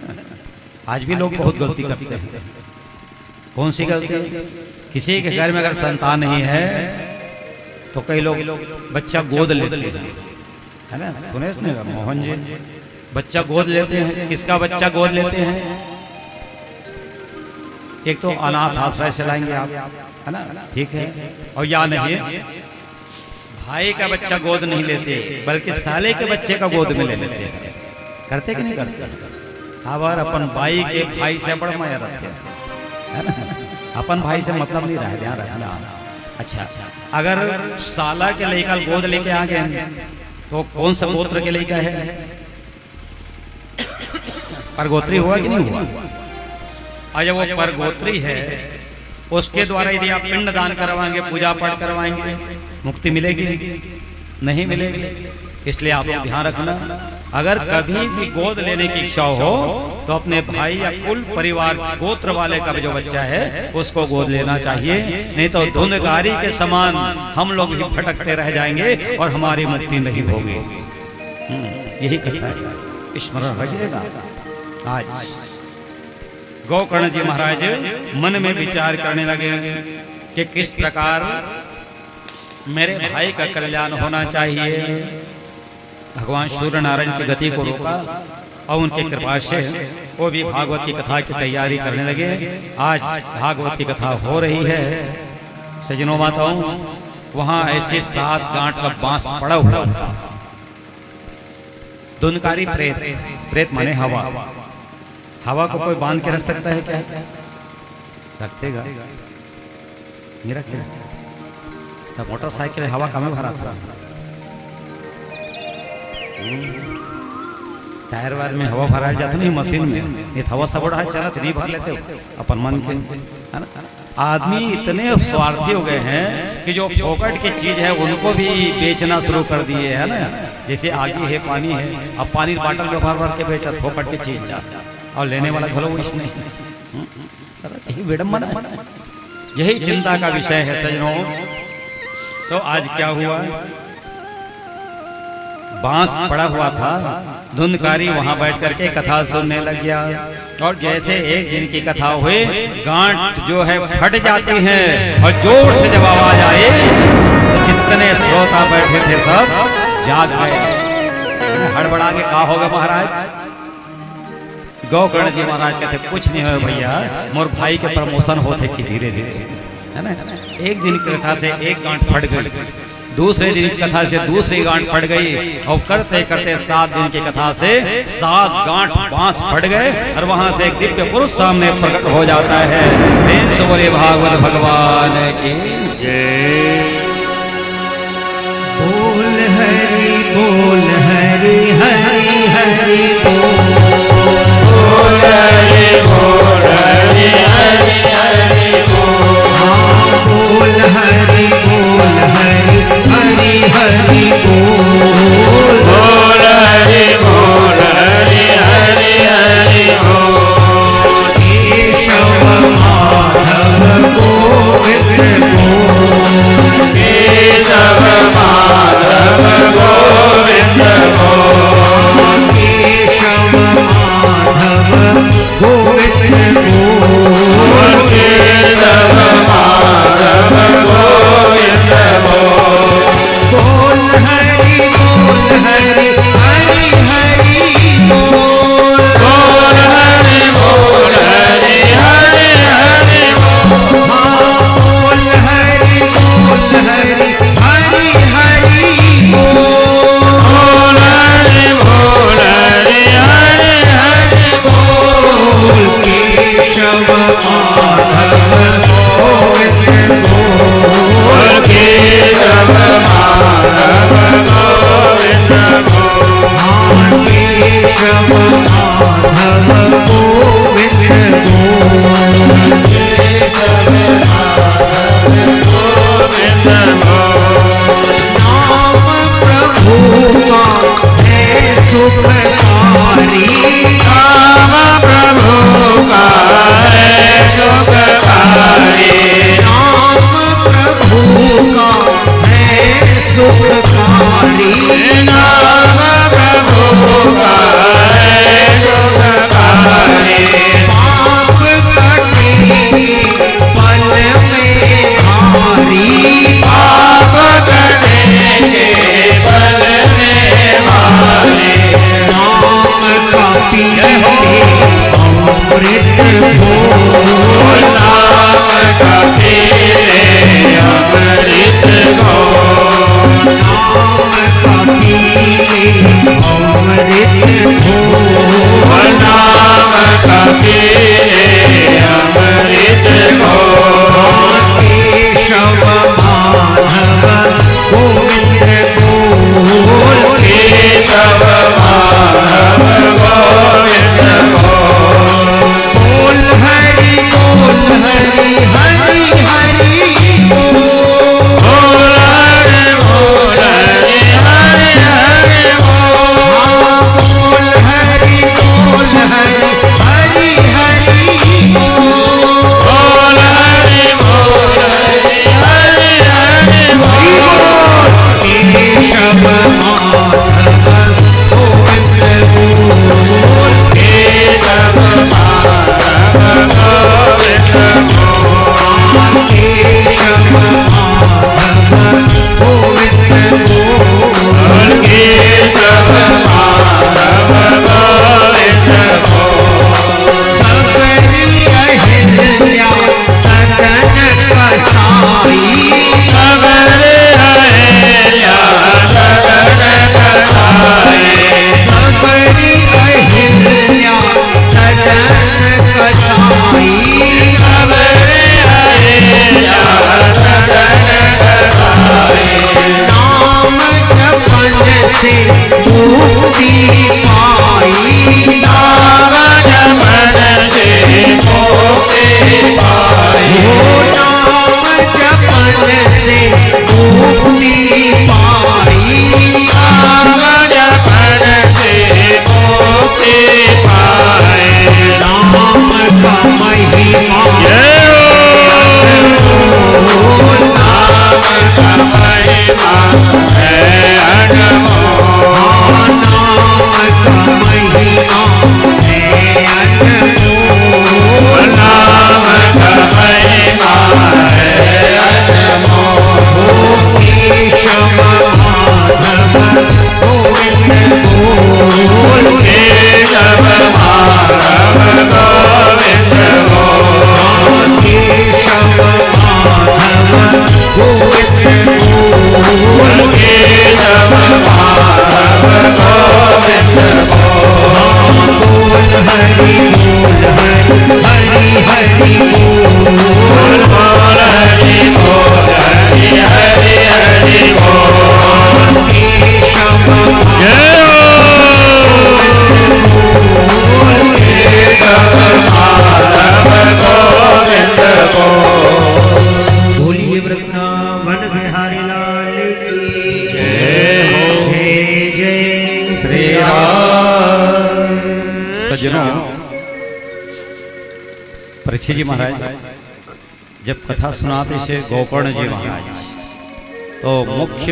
आज भी लोग बहुत गलती करते हैं। कौन सी गलती? किसी के घर में अगर संतान नहीं है तो कई लोग बच्चा गोद लेते हैं, है ना। सुने सुने मोहन जी, बच्चा गोद लेते हैं। किसका बच्चा गोद लेते हैं? एक तो अनाथ आश्रय से लाएंगे आप, है ना, ठीक है। और या नहीं, भाई का बच्चा गोद नहीं लेते बल्कि साले के बच्चे का गोद में ले लेते हैं। करते कि नहीं करते? अबर अपन भाई के भाई से बड़ा माया रखते हैं, है ना। अपन भाई से मतलब नहीं रहा, ध्यान रखना। अच्छा, अगर साला के लेकर गोद लेके आ गए तो कौन सा गोत्र के लेकर है? परगोत्री हुआ कि नहीं हुआ? और जब वो परगोत्री है उसके द्वारा यदि आप पिंड दान करवाएंगे, पूजा पाठ करवाएंगे, मुक्ति मिलेगी? नहीं मिलेगी। इसलिए आप लोग ध्यान रखना, अगर कभी भी गोद लेने की इच्छा हो तो अपने भाई या कुल परिवार गोत्र वाले का जो बच्चा है उसको गोद लेना चाहिए, नहीं तो धुंधकारी के समान हम लोग भी भटकते रह जाएंगे और हमारी मुक्ति नहीं होगी। यही कथा है, स्मरण रखिएगा। आज गोकर्ण जी महाराज मन में विचार करने लगे कि किस प्रकार मेरे भाई का कल्याण होना चाहिए। भगवान सूर्य नारायण की गति को रोका और उनके कृपा से वो भी भागवत की कथा की तैयारी करने लगे। आज भागवत की कथा हो रही है। सजनों माताओं, वहां ऐसे 7 गांठ का बांस पड़ा हुआ था। धुंधकारी प्रेत, प्रेत माने हवा, हवा को कोई बांध के रख सकता है क्या? रखेगा नहीं, रखेगा। तब मोटरसाइकिल हवा कम भरा था, टायर वायर में हवा भरा जाता नहीं, मशीन में ये हवा सब उड़ा चला नहीं भर लेते हो अपन मन के, है ना। आदमी इतने स्वार्थी हो गए हैं कि जो फोकट की चीज है उनको भी बेचना शुरू कर दिए, है ना। जैसे आगे है, पानी है, अब पानी बाटल में भर भर के बेचा, फोकट की चीज और लेने वाला घलो इसने। यही विडंबना है, यही चिंता का विषय है सजनों। तो आज क्या हुआ? बांस पड़ा हुआ था, धुंधकारी वहां बैठ करके कथा सुनने लग गया। और जैसे एक दिन की कथा हुई, गांठ जो है फट जाती है और जोर से जब आवाज आए तो जितने श्रोता बैठे थे सब जाग गए। हड़बड़ा के कहा होगा महाराज? गोकर्ण जी महाराज कहते कुछ नहीं हो भैया, मोर भाई के प्रमोशन होते कि धीरे धीरे, है ना। एक दिन की कथा से एक गांठ फट गई, दूसरे दिन की कथा से दूसरी गांठ फट गई और करते करते 7 दिन की कथा से 7 गांठ बांस फट गए और वहां से एक दिव्य पुरुष सामने प्रकट हो जाता है। प्रेम से बोले भागवत भगवान की जय। बोल हरि बोल हरि हरि हरि बोल, बोल हरि बोल हरि हरि हरि बोल, हाँ बोल हरि बोल हरि हरि हरि बोल, बोल हरि बोल हरि हरि हरि बोल, केशव माधव गोविंद बोल, केशव माधव गोविंद बोल, केशव माधव गोविंद बोल, गोविंद बोल केशव माधव गोविंद बोल हरि हरि हरि बोल हरि बोल हरि हरि हरि बोल हरि हरि हरि हरि बोल हरि बोल हरि हरि हरि केशव माधव गोविंद बोल केशव माधव गोविंद केशव माधव गोविंद बोल केशव माधव गोविंद सबरी अहिल्या सदन कसाई सबरे अहिल्या सदन कसाई सबरी अहिल्या सदन कसाई सबरे अहिल्या सदन कसाई नाम जपन से मुक्ति पाई नाम जपन से मुक्ति पाई हो नाम जपन से मुक्ति पाई नाम जपन से मुक्ति पाए नाम का महिमा बोल नाम का महिमा है अनमोल नाम का महिमा है अनमोल नाम का महिमा है अनमोल केशव माधव गोविंद बोल केशव माधव गोविंद केशव माधव गोविंद बोल केशव माधव गोविंद बोल हरि हरि बोल बोल हरि बोल हरि हरि हरि बोल केशव केशव माधव गोविंद बोलिए वृंदावन बिहारी लाल की जय जय श्री राम सज्जनों, परीक्षित जी महाराज जब कथा सुनाते थे गोकर्ण जी महाराज, तो मुख्य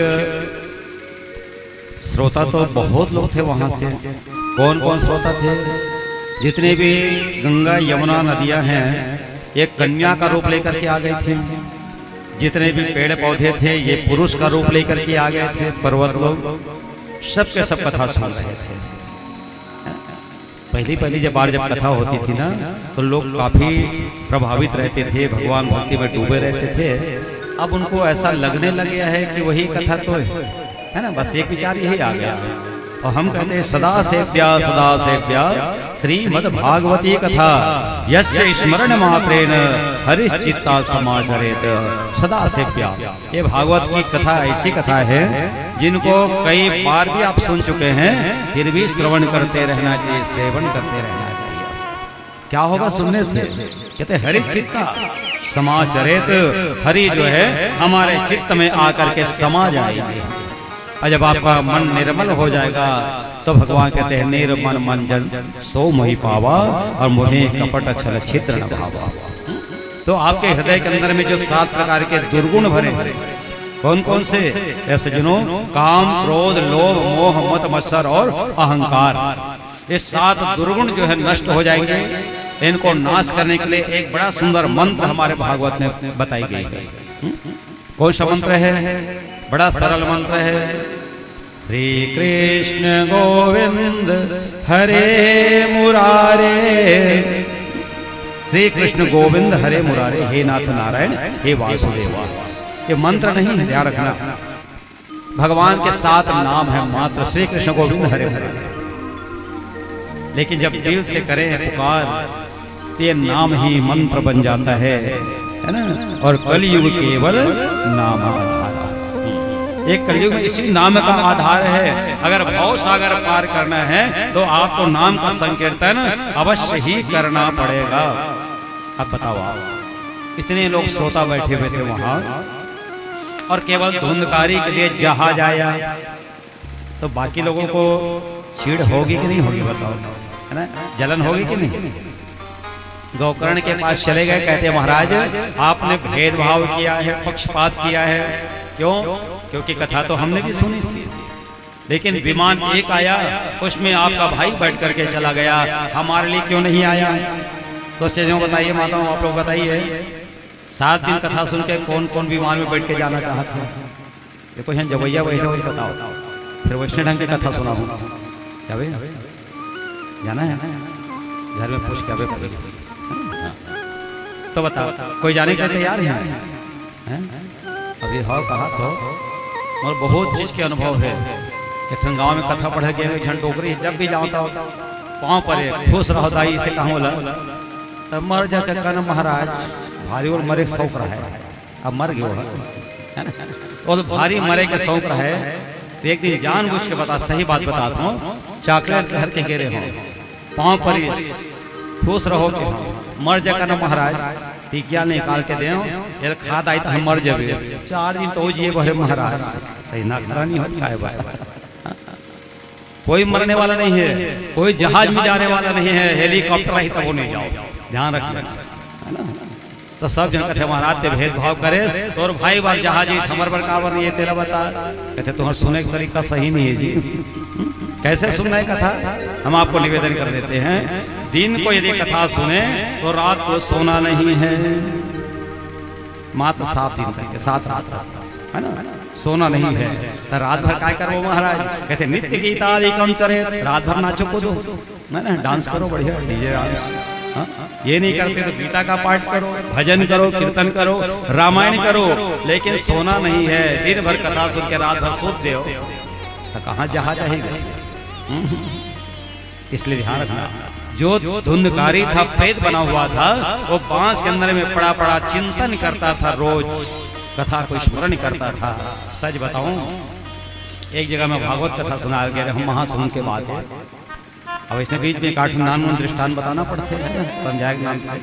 श्रोता तो बहुत लोग थे वहां से। कौन कौन श्रोता थे? जितने भी गंगा यमुना नदियां हैं एक कन्या का रूप लेकर के आ गए थे। जितने भी पेड़ पौधे थे ये पुरुष का रूप लेकर के आ गए थे। पर्वत लोग सब के सब कथा सुन रहे थे। पहली जब कथा होती थी ना, तो लोग काफी प्रभावित रहते थे, भगवान भक्ति में डूबे रहते थे। अब उनको ऐसा लगने लग गया है कि वही कथा तो है ना, बस एक विचार यही आ गया। और हम कहते हैं सदा सेव्या श्रीमद् भागवती कथा यस्य स्मरण मात्रेण हरिश्चित्ता समाचरेत। सदा सेव्या, ये भागवत की कथा ऐसी कथा है जिनको कई बार भी आप सुन चुके हैं, फिर भी श्रवण करते रहना चाहिए, सेवन करते रहना चाहिए। क्या होगा सुनने से? कहते हरिश्चित्ता समाचरेत, हरि जो है हमारे चित्त में आकर के समा जाएंगे। और जब आपका मन निर्मल हो जाएगा तो भगवान कहते हैं निर्मल मन जन सो मोहि पावा और मोहे कपट छल छिद्र न भावा। तो आपके हृदय के अंदर में जो 7 प्रकार के दुर्गुण भरे, कौन कौन से? ऐसे जिन्हों काम, क्रोध, लोभ, मोह, मत, मत्सर और अहंकार, ये 7 दुर्गुण जो है नष्ट हो जाएंगे। इनको नाश करने के लिए एक बड़ा सुंदर मंत्र हमारे भागवत में बताई गई है। कौन सा मंत्र है? बड़ा सरल मंत्र है। श्री कृष्ण गोविंद हरे मुरारे, श्री कृष्ण गोविंद हरे मुरारे, हे नाथ नारायण हे वासुदेवा। ये मंत्र नहीं है, ध्यान रखना। भगवान के 7 नाम है मात्र, श्री कृष्ण गोविंद हरे मुरारे। लेकिन जब दिल से करें पुकार, ये नाम ही मंत्र बन जाता है ना। और कलयुग केवल नामाधारा। एक कलयुग में इसी नाम का आधार है। अगर भव सागर पार करना है तो आपको नाम का संकीर्तन अवश्य ही करना पड़ेगा। अब बताओ आप, इतने लोग श्रोता बैठे हुए थे वहां और केवल धुंधकारी के लिए जहाज आया, तो बाकी लोगों को छीड़ होगी कि नहीं होगी बताओ, है ना, जलन होगी कि नहीं। गोकर्ण के पास चले गए, कहते महाराज आपने भेदभाव किया है, पक्षपात किया है। क्यों? क्योंकि कथा तो हमने भी सुनी थी, लेकिन विमान एक आया, उसमें आपका भाई बैठ करके चला गया, हमारे लिए क्यों नहीं आया? तो चीजों बताइए माताओं, आप लोग बताइए, 7 दिन कथा सुन के कौन कौन विमान में बैठ के जाना चाहते हैं? देखो यहाँ जवैया वैसे वही बताओ, फिर वैष्णव ढंग की कथा सुना हूँ क्या भाई जाना है घर में पूछ क्या भाई, तो बताओ कोई जाने के तैयार है? अभी हो कहा तो, और बहुत चीज के अनुभव है। एक गाँव में कथा पढ़ के झंडोकरी, जब भी जाओ तो पाँव पर खुश रहो दाई से कहा बोला, तब मर जा कहना महाराज भारी और मरे शौक रहा है, अब मर गयो है ना, और भारी मरे के शौक रहा है। तो एक दिन जानबूझ के बता, सही बात बताता हूँ, चॉकलेट घर के गिरे हो पाँव पर खुश रहो कि मर जा कहना महाराज टिकिया निकाल के दे, खाद आई तो हम मर जाए, 4 दिन तो जिए भरे महाराज, सही ना नहीं होता है भाई। कोई मरने वाला नहीं है, कोई जहाज में जाने वाला नहीं है, हेलीकॉप्टर ही तब नहीं जाओ, ध्यान रखना है ना। तो सब जन कहते महाराज ते भेदभाव करे, और भाई बार जहाज समर बरकावर नहीं है, तेरा बता, कहते तुम्हारा सुने का तरीका सही नहीं है जी। कैसे सुनना है कथा? हम आपको निवेदन कर देते हैं, दिन को यदि कथा सुने तो रात को सोना नहीं है, मात्र 7 दिन तक, 7 रात है ना, सोना नहीं है। तो रात भर काय करो महाराज? कहते नित्य गीता कम चरे, रात भर नाचो कूदो, ना डांस करो बढ़िया, डीजे डांस। ये नहीं करते तो गीता का पाठ करो, भजन करो, कीर्तन करो, रामायण करो, लेकिन सोना नहीं है। दिन भर कथा सुन के रात भर सोते हो तो कहाँ जहाज आएगा? इसलिए ध्यान रखना, जो धुंधकारी था, प्रेत बना हुआ था, वो बांस के अंदर में पड़ा पड़ा चिंतन करता था, रोज कथा को स्मरण करता था। सच बताऊं, एक जगह में भागवत कथा सुना गया, हम महासमुंद के बाद है, अब इसमें बीच में काठमांडू नाम दृष्टान बताना पड़ते हैं समझाए नाम से,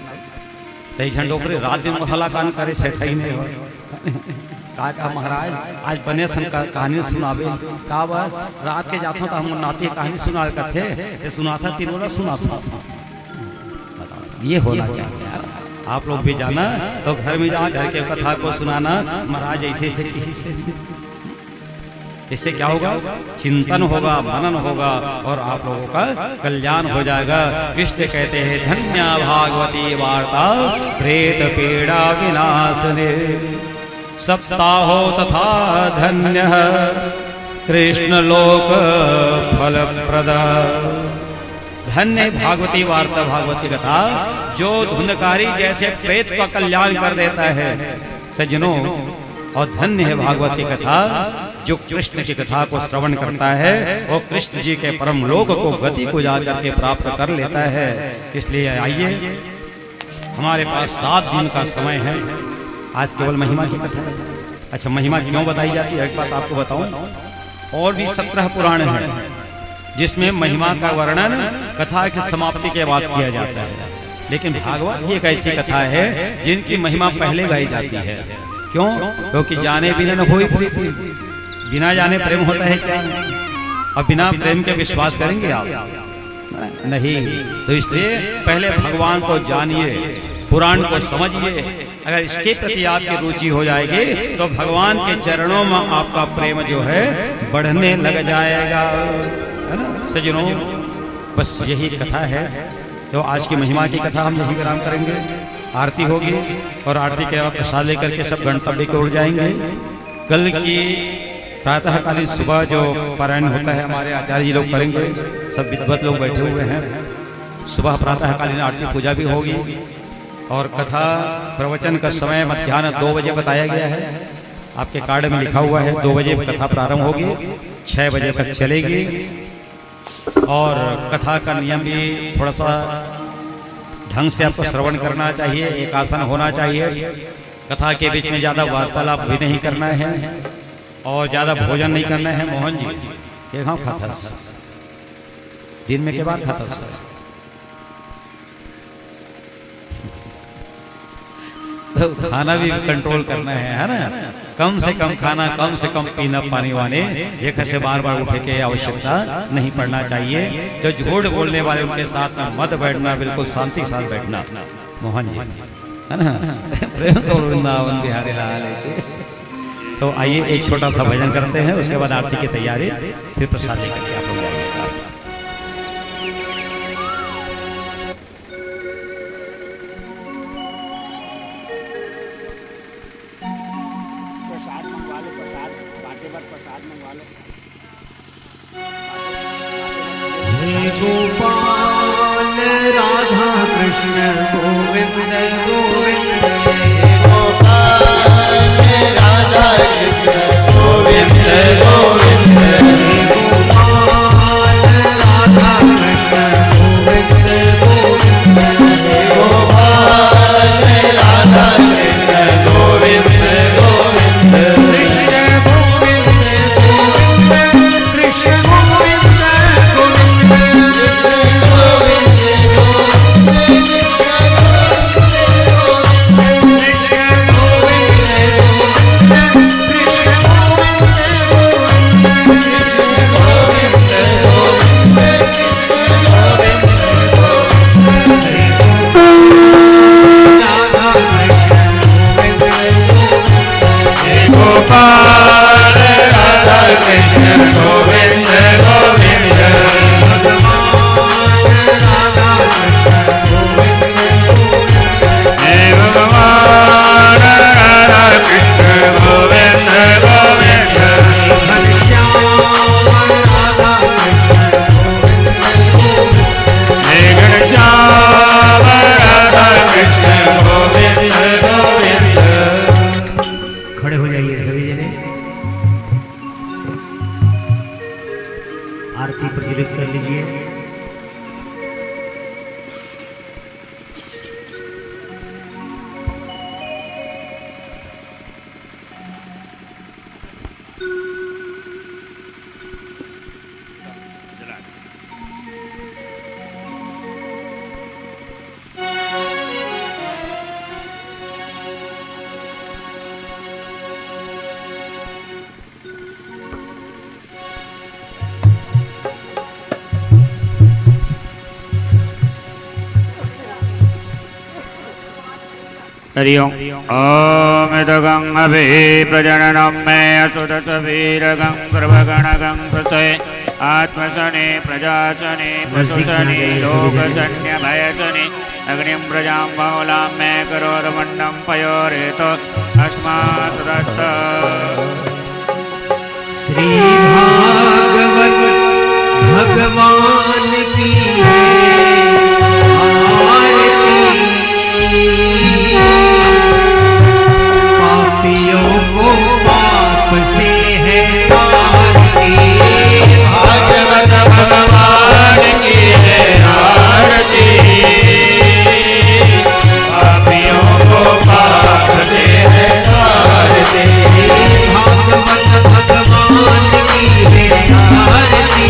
कई झंडोकरे रात दिन मसाला कान करे सेठ ही नहीं हो। कहा महाराज आज बने सन कहानी सुनावे, का रात के जाता था हम नाती कहानी सुना करते, सुना था तीनों सुना था। ये होना चाहिए यार, आप लोग भी जाना तो घर में जाओ, घर के कथा को सुनाना, महाराज ऐसे ऐसे, इससे क्या होगा? चिंतन होगा, मनन होगा, और आप लोगों का कल्याण हो जाएगा। विष्णु कहते हैं धन्य भागवती वार्ता प्रेत पीड़ा विनाशने, सप्ताहो तथा धन्य कृष्ण लोक फल प्रदा। धन्य भागवती वार्ता, भागवती कथा जो धुंधकारी जैसे प्रेत का कल्याण कर देता है सज्जनों, और धन्य है भागवती कथा जो कृष्ण की कथा को श्रवण करता है, वो कृष्ण जी के परम लोक को गति को जा करके प्राप्त कर लेता है। इसलिए आइए, हमारे पास 7 दिन का समय है, आज केवल महिमा की कथा है। अच्छा, महिमा क्यों बताई जाती है? एक बात आपको बताऊं, और भी 17 पुराण हैं जिसमें महिमा का वर्णन कथा की समाप्ति के बाद किया जाता है, लेकिन भागवत ही एक ऐसी कथा है जिनकी महिमा पहले गाई जाती है। क्यों? क्योंकि जाने बिना न होई प्रीति, बिना जाने प्रेम होता है क्या? और बिना प्रेम के विश्वास करेंगे आप? नहीं। तो इसलिए पहले भगवान को जानिए, पुराण को समझिए। अगर इसके प्रति आपकी रुचि हो जाएगी तो भगवान के चरणों में आपका प्रेम जो है बढ़ने लग जाएगा, है ना सज्जनों? बस यही कथा है। तो आज की महिमा की कथा हम यही विराम करेंगे। आरती होगी और आरती के बाद प्रसाद लेकर के सब गणतव्य की ओर जाएंगे। कल की प्रातःकालीन सुबह जो पारायण होता है हमारे आचार्य जी लोग करेंगे, सब विद्वत लोग बैठे हुए हैं। सुबह प्रातःकालीन आरती पूजा भी होगी और कथा प्रवचन का समय मध्याह्न 2 बजे बताया गया है। आपके कार्ड में लिखा हुआ है 2 बजे कथा प्रारंभ होगी, 6 बजे तक चलेगी। और कथा का नियम भी थोड़ा सा ढंग से आपको श्रवण करना चाहिए, एक आसन होना चाहिए। कथा के बीच में ज्यादा वार्तालाप भी नहीं करना है। और ज्यादा भोजन नहीं करना है मोहन जी। ये खाओ खाता दिन में के बाद खाता तो खाना भी कंट्रोल करना है ना। कम से कम खाना, कम से कम पीना, पानी वाने एक से बार बार उठे के आवश्यकता नहीं पड़ना चाहिए। जो झूठ बोलने वाले उनके साथ में मत बैठना, बिल्कुल शांति साथ बैठना मोहन जी, है ना। प्रेम तो वृंदावन बिहारी लाल की। तो आइए एक छोटा सा भजन करते हैं, उसके बाद आरती की तैयारी, फिर प्रसाद लेकर के आप लोग जाइएगा। प्रसाद मंगवा लो, प्रसाद बाटे पर प्रसाद मंगवा लो। हे गोपाल राधा कृष्ण गोविंद गोविंद, गोपाल राधा कृष्ण गोविंद गोविंद, गोपाल राधा कृष्ण गोविंद गोविंद, गोपाल राधा कृष्ण गोविंद गोविंद, कृष्ण गोविंद गोविंद, कृष्ण गोविंद गोविंद, गोपाल राधा कृष्ण गोविंद गोविंद, भगवान राधा कृष्ण गोविंद गोविंद, घनश्याम राधा कृष्ण गोविंद गोविंद। खड़े हो जाइए सभी जने, आरती प्रज्वलित कर लीजिए। हरि ओम। ओम इदगं अभि प्रजननं मे असुदसवीरगं गर्भगणगं स्वस्ते आत्मसने प्रजासने पशुसने लोकसन्यभयसने अग्निं प्रजां बहुलां मे करोदमण्डं पयोरेतो अस्मात् दत्त। श्री भागवत भगवान की है आरती, पापियों को पाप से है आरती, भागवत भगवान की है आरती, पापियों को पाप से है आरती, भागवत भगवान की है आरती,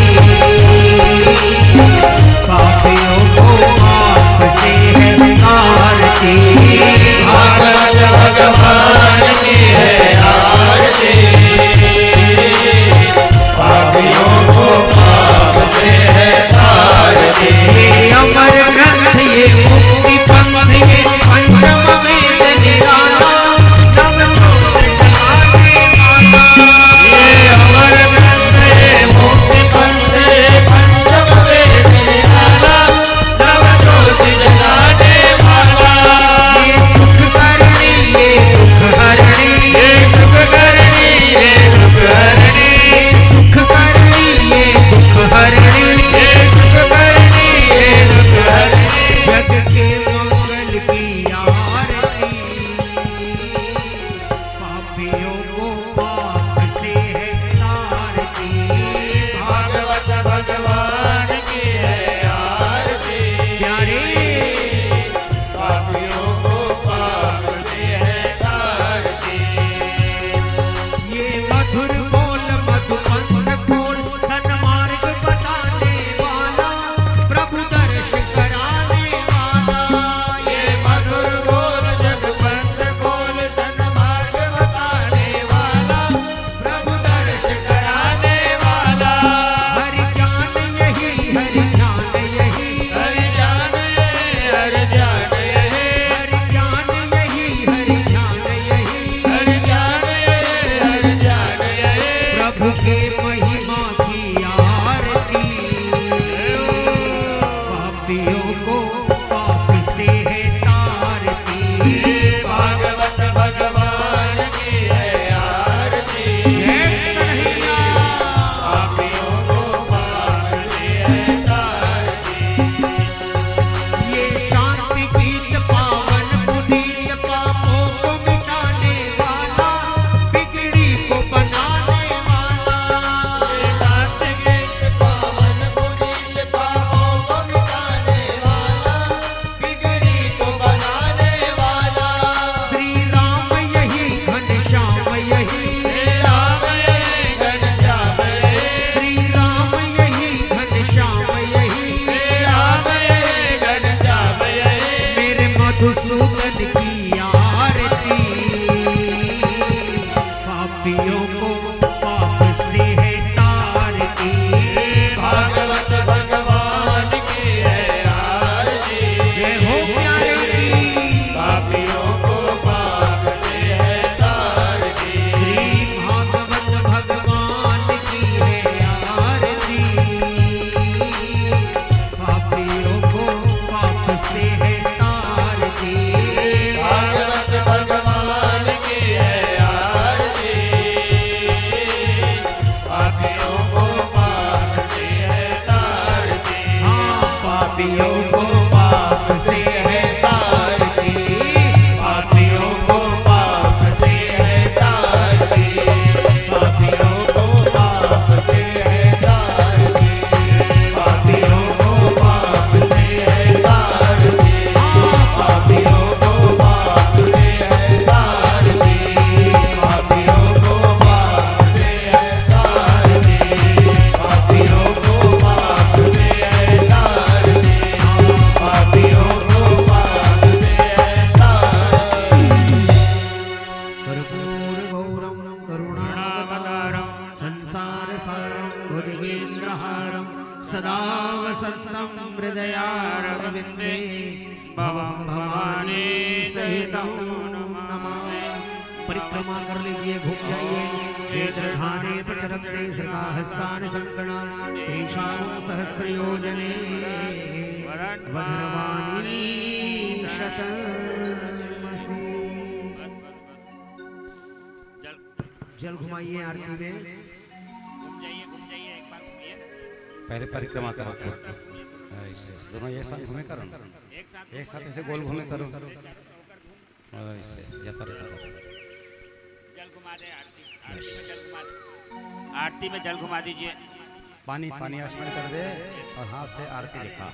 यही हे राम यही घनश्याम यही श्री राम यही घनश्याम यही हे राम यही घनश्याम यही मेरे मधुसूदन की आरती पापियों को पाप से है तारती भागवत भगवान की है आरती जय हो प्यारे की पापियों को पाप से है तारती श्री भागवत भगवान की है आरती पापियों को पाप से है तारती भागवत भगवान की है आरती पापियों को पाप से है तारती हाँ पापियों को पाप से है तारती पापियों को पाप से है तारती पापियों को पाप से है तारती पापियों को पाप से है तारती पापियों को पाप से है तारती पापियों को पाप से है तारती पापियों को पाप से है तारती पापियों को पाप से है तारती कर्पूर गौरम करुणावतारम संसार सारम भुजगेन्द्रहारम सदा वसंतम हृदयारविंदे भवं भवानी सहितं नमामि। परिक्रमा कर लीजिए, घूम जाइए। वेदधाने प्रचरन्ते श्रीकाहस्तानि सङ्कणानि तेषां सहस्रयोजने वज्रवाणी शतमसि। जल घुमाइए आरती में। घूम जाइए एक बार घूमिए पहले परिक्रमा करो ऐसे दोनों एक साथ घूमे करो एक साथ ऐसे गोल घूमे करो ऐसे जाता रहता जल घुमा दे आरती में जल घुमा दीजिए। पानी पानी स्मरण कर दे और हाथ से आरती दिखा।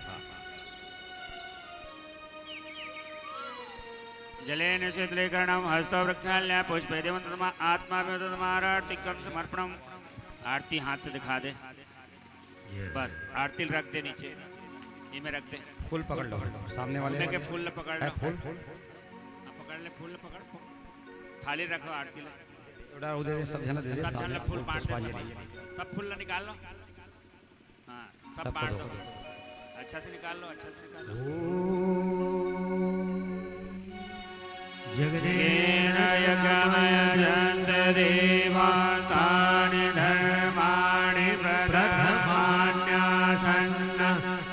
जलेन शीतलीकरणम हस्तो वृक्षाल्या पुष्पे देवन्तमा आत्मा आरतिकम समर्पणम। आरती हाथ से दिखा दे, बस आरती रख दे नीचे, ये में रख दे। फूल पकड़ लो सामने वाले के फूल न पकड़ लो, फूल फूल पकड़ ले, फूल पकड़, थाली रखो आरती ले। थोड़ा उधर सब जन दे दे सब जन फूल बांट दे, पुष्पांजलि। सब फूल निकाल लो। हाँ सब सब बांट दो। दो, अच्छा से निकाल लो, अच्छा से निकाल लो। जगदेव यज्ञमयजन्त देवातानि धर्माणि प्रथमान्यासन्न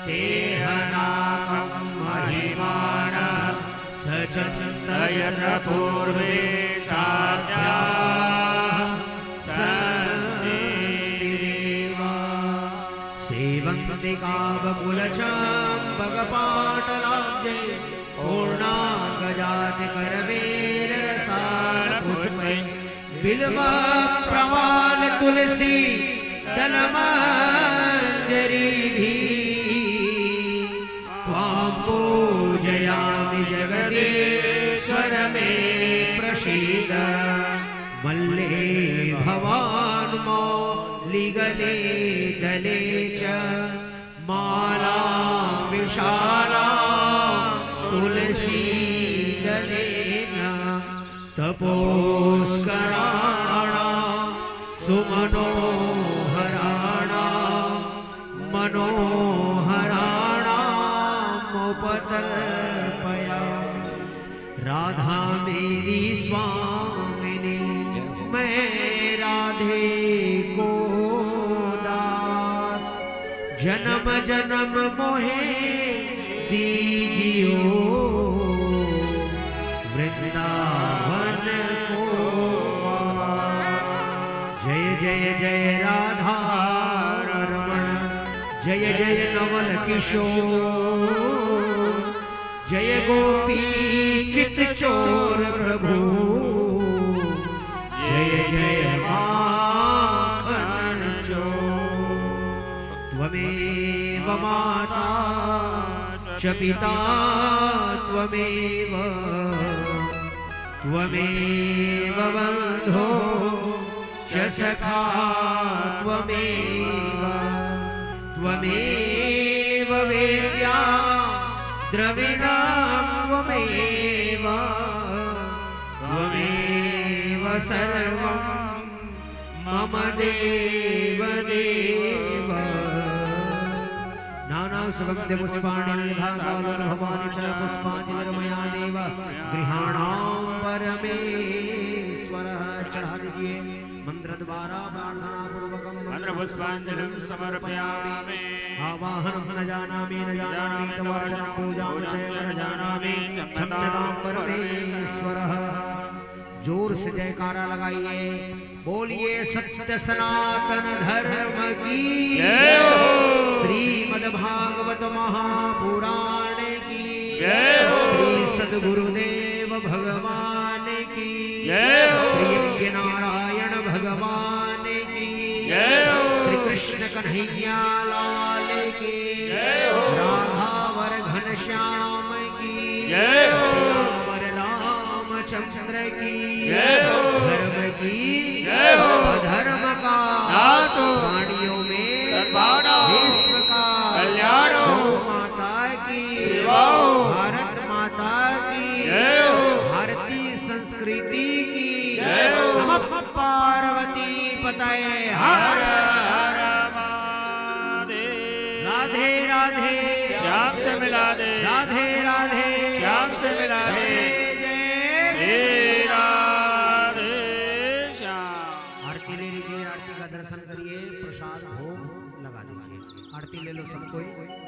तेहनाकं महिमानः सचन्दयत्र पूर्वे साध्याः सन्ति देवा सेवन्ति कावकुलचाम्बकपाटलाब्जे पूर्णाङ्गजाति करवेररसालपुष्पे बिल्वा प्रवाल तुलसी दलमञ्जरी भी त्वां पूजयामि जगदीश्वर मे प्रसीद। मल्ले भवान् मौलिगले दले च माला विशाला तुलसी दलेन तपोस्कराणां सुमनोहराणां मनोहराणामुपतर्पयामि। राधा मेरी स्वामिनी, मैं राधे को दास, जन्म जन्म मोहे दीजियो वृंदावन को वास। जय जय जय राधा रमण, जय जय नवल किशोर, जय गोपी चित चोर प्रभु, जय जय माखन चोर। त्वमेव माता च पिता त्वमेव, त्वमेव बन्धो च सखा त्वमेव त्वमेव वेद्या द्रविणा त्वमेव त्वमेव सर्वं मम देव देव नानासुगन्धपुष्पाणि भवानि च पुष्पाञ्जलिर्मया देव गृहाणां परमेश्वरः चढ़ा दीजिए मंत्र द्वारा प्रार्थना पूर्वकं मंत्र पुष्पांजलिं समर्पयामि आवाहनं न जानामि तव वचनं पूजां च न जानामि क्षम्यतां परमेश्वरः। जोर से जयकारा लगाइए, बोलिए सत्य सनातन धर्म की जय हो। श्रीमद् भागवत महापुराण की जय हो। श्री सद्गुरुदेव भगवान की जय हो। श्री यज्ञ नारायण भगवान की जय हो। श्री कृष्ण कन्हैया लाल की जय हो। राधावर घनश्याम की जय हो। श्यामर रामचंद्र की जय हो। धर्म की जय हो। अधर्म का नाश हो। प्राणियों में सद्भावना हो। विश्व का कल्याण हो। गौ माता की सेवा हो। भारत माता की जय हो। भारतीय संस्कृति की जय हो। नमः पार्वती पतये हर हर हर महादेव। राधे राधे श्याम से मिला दे। राधे राधे श्याम से मिला दे। जय जय श्री राधे श्याम। आरती ले लीजिए, आरती का दर्शन करिए, प्रसाद भोग लगा दीजिए। आरती ले लो सब कोई।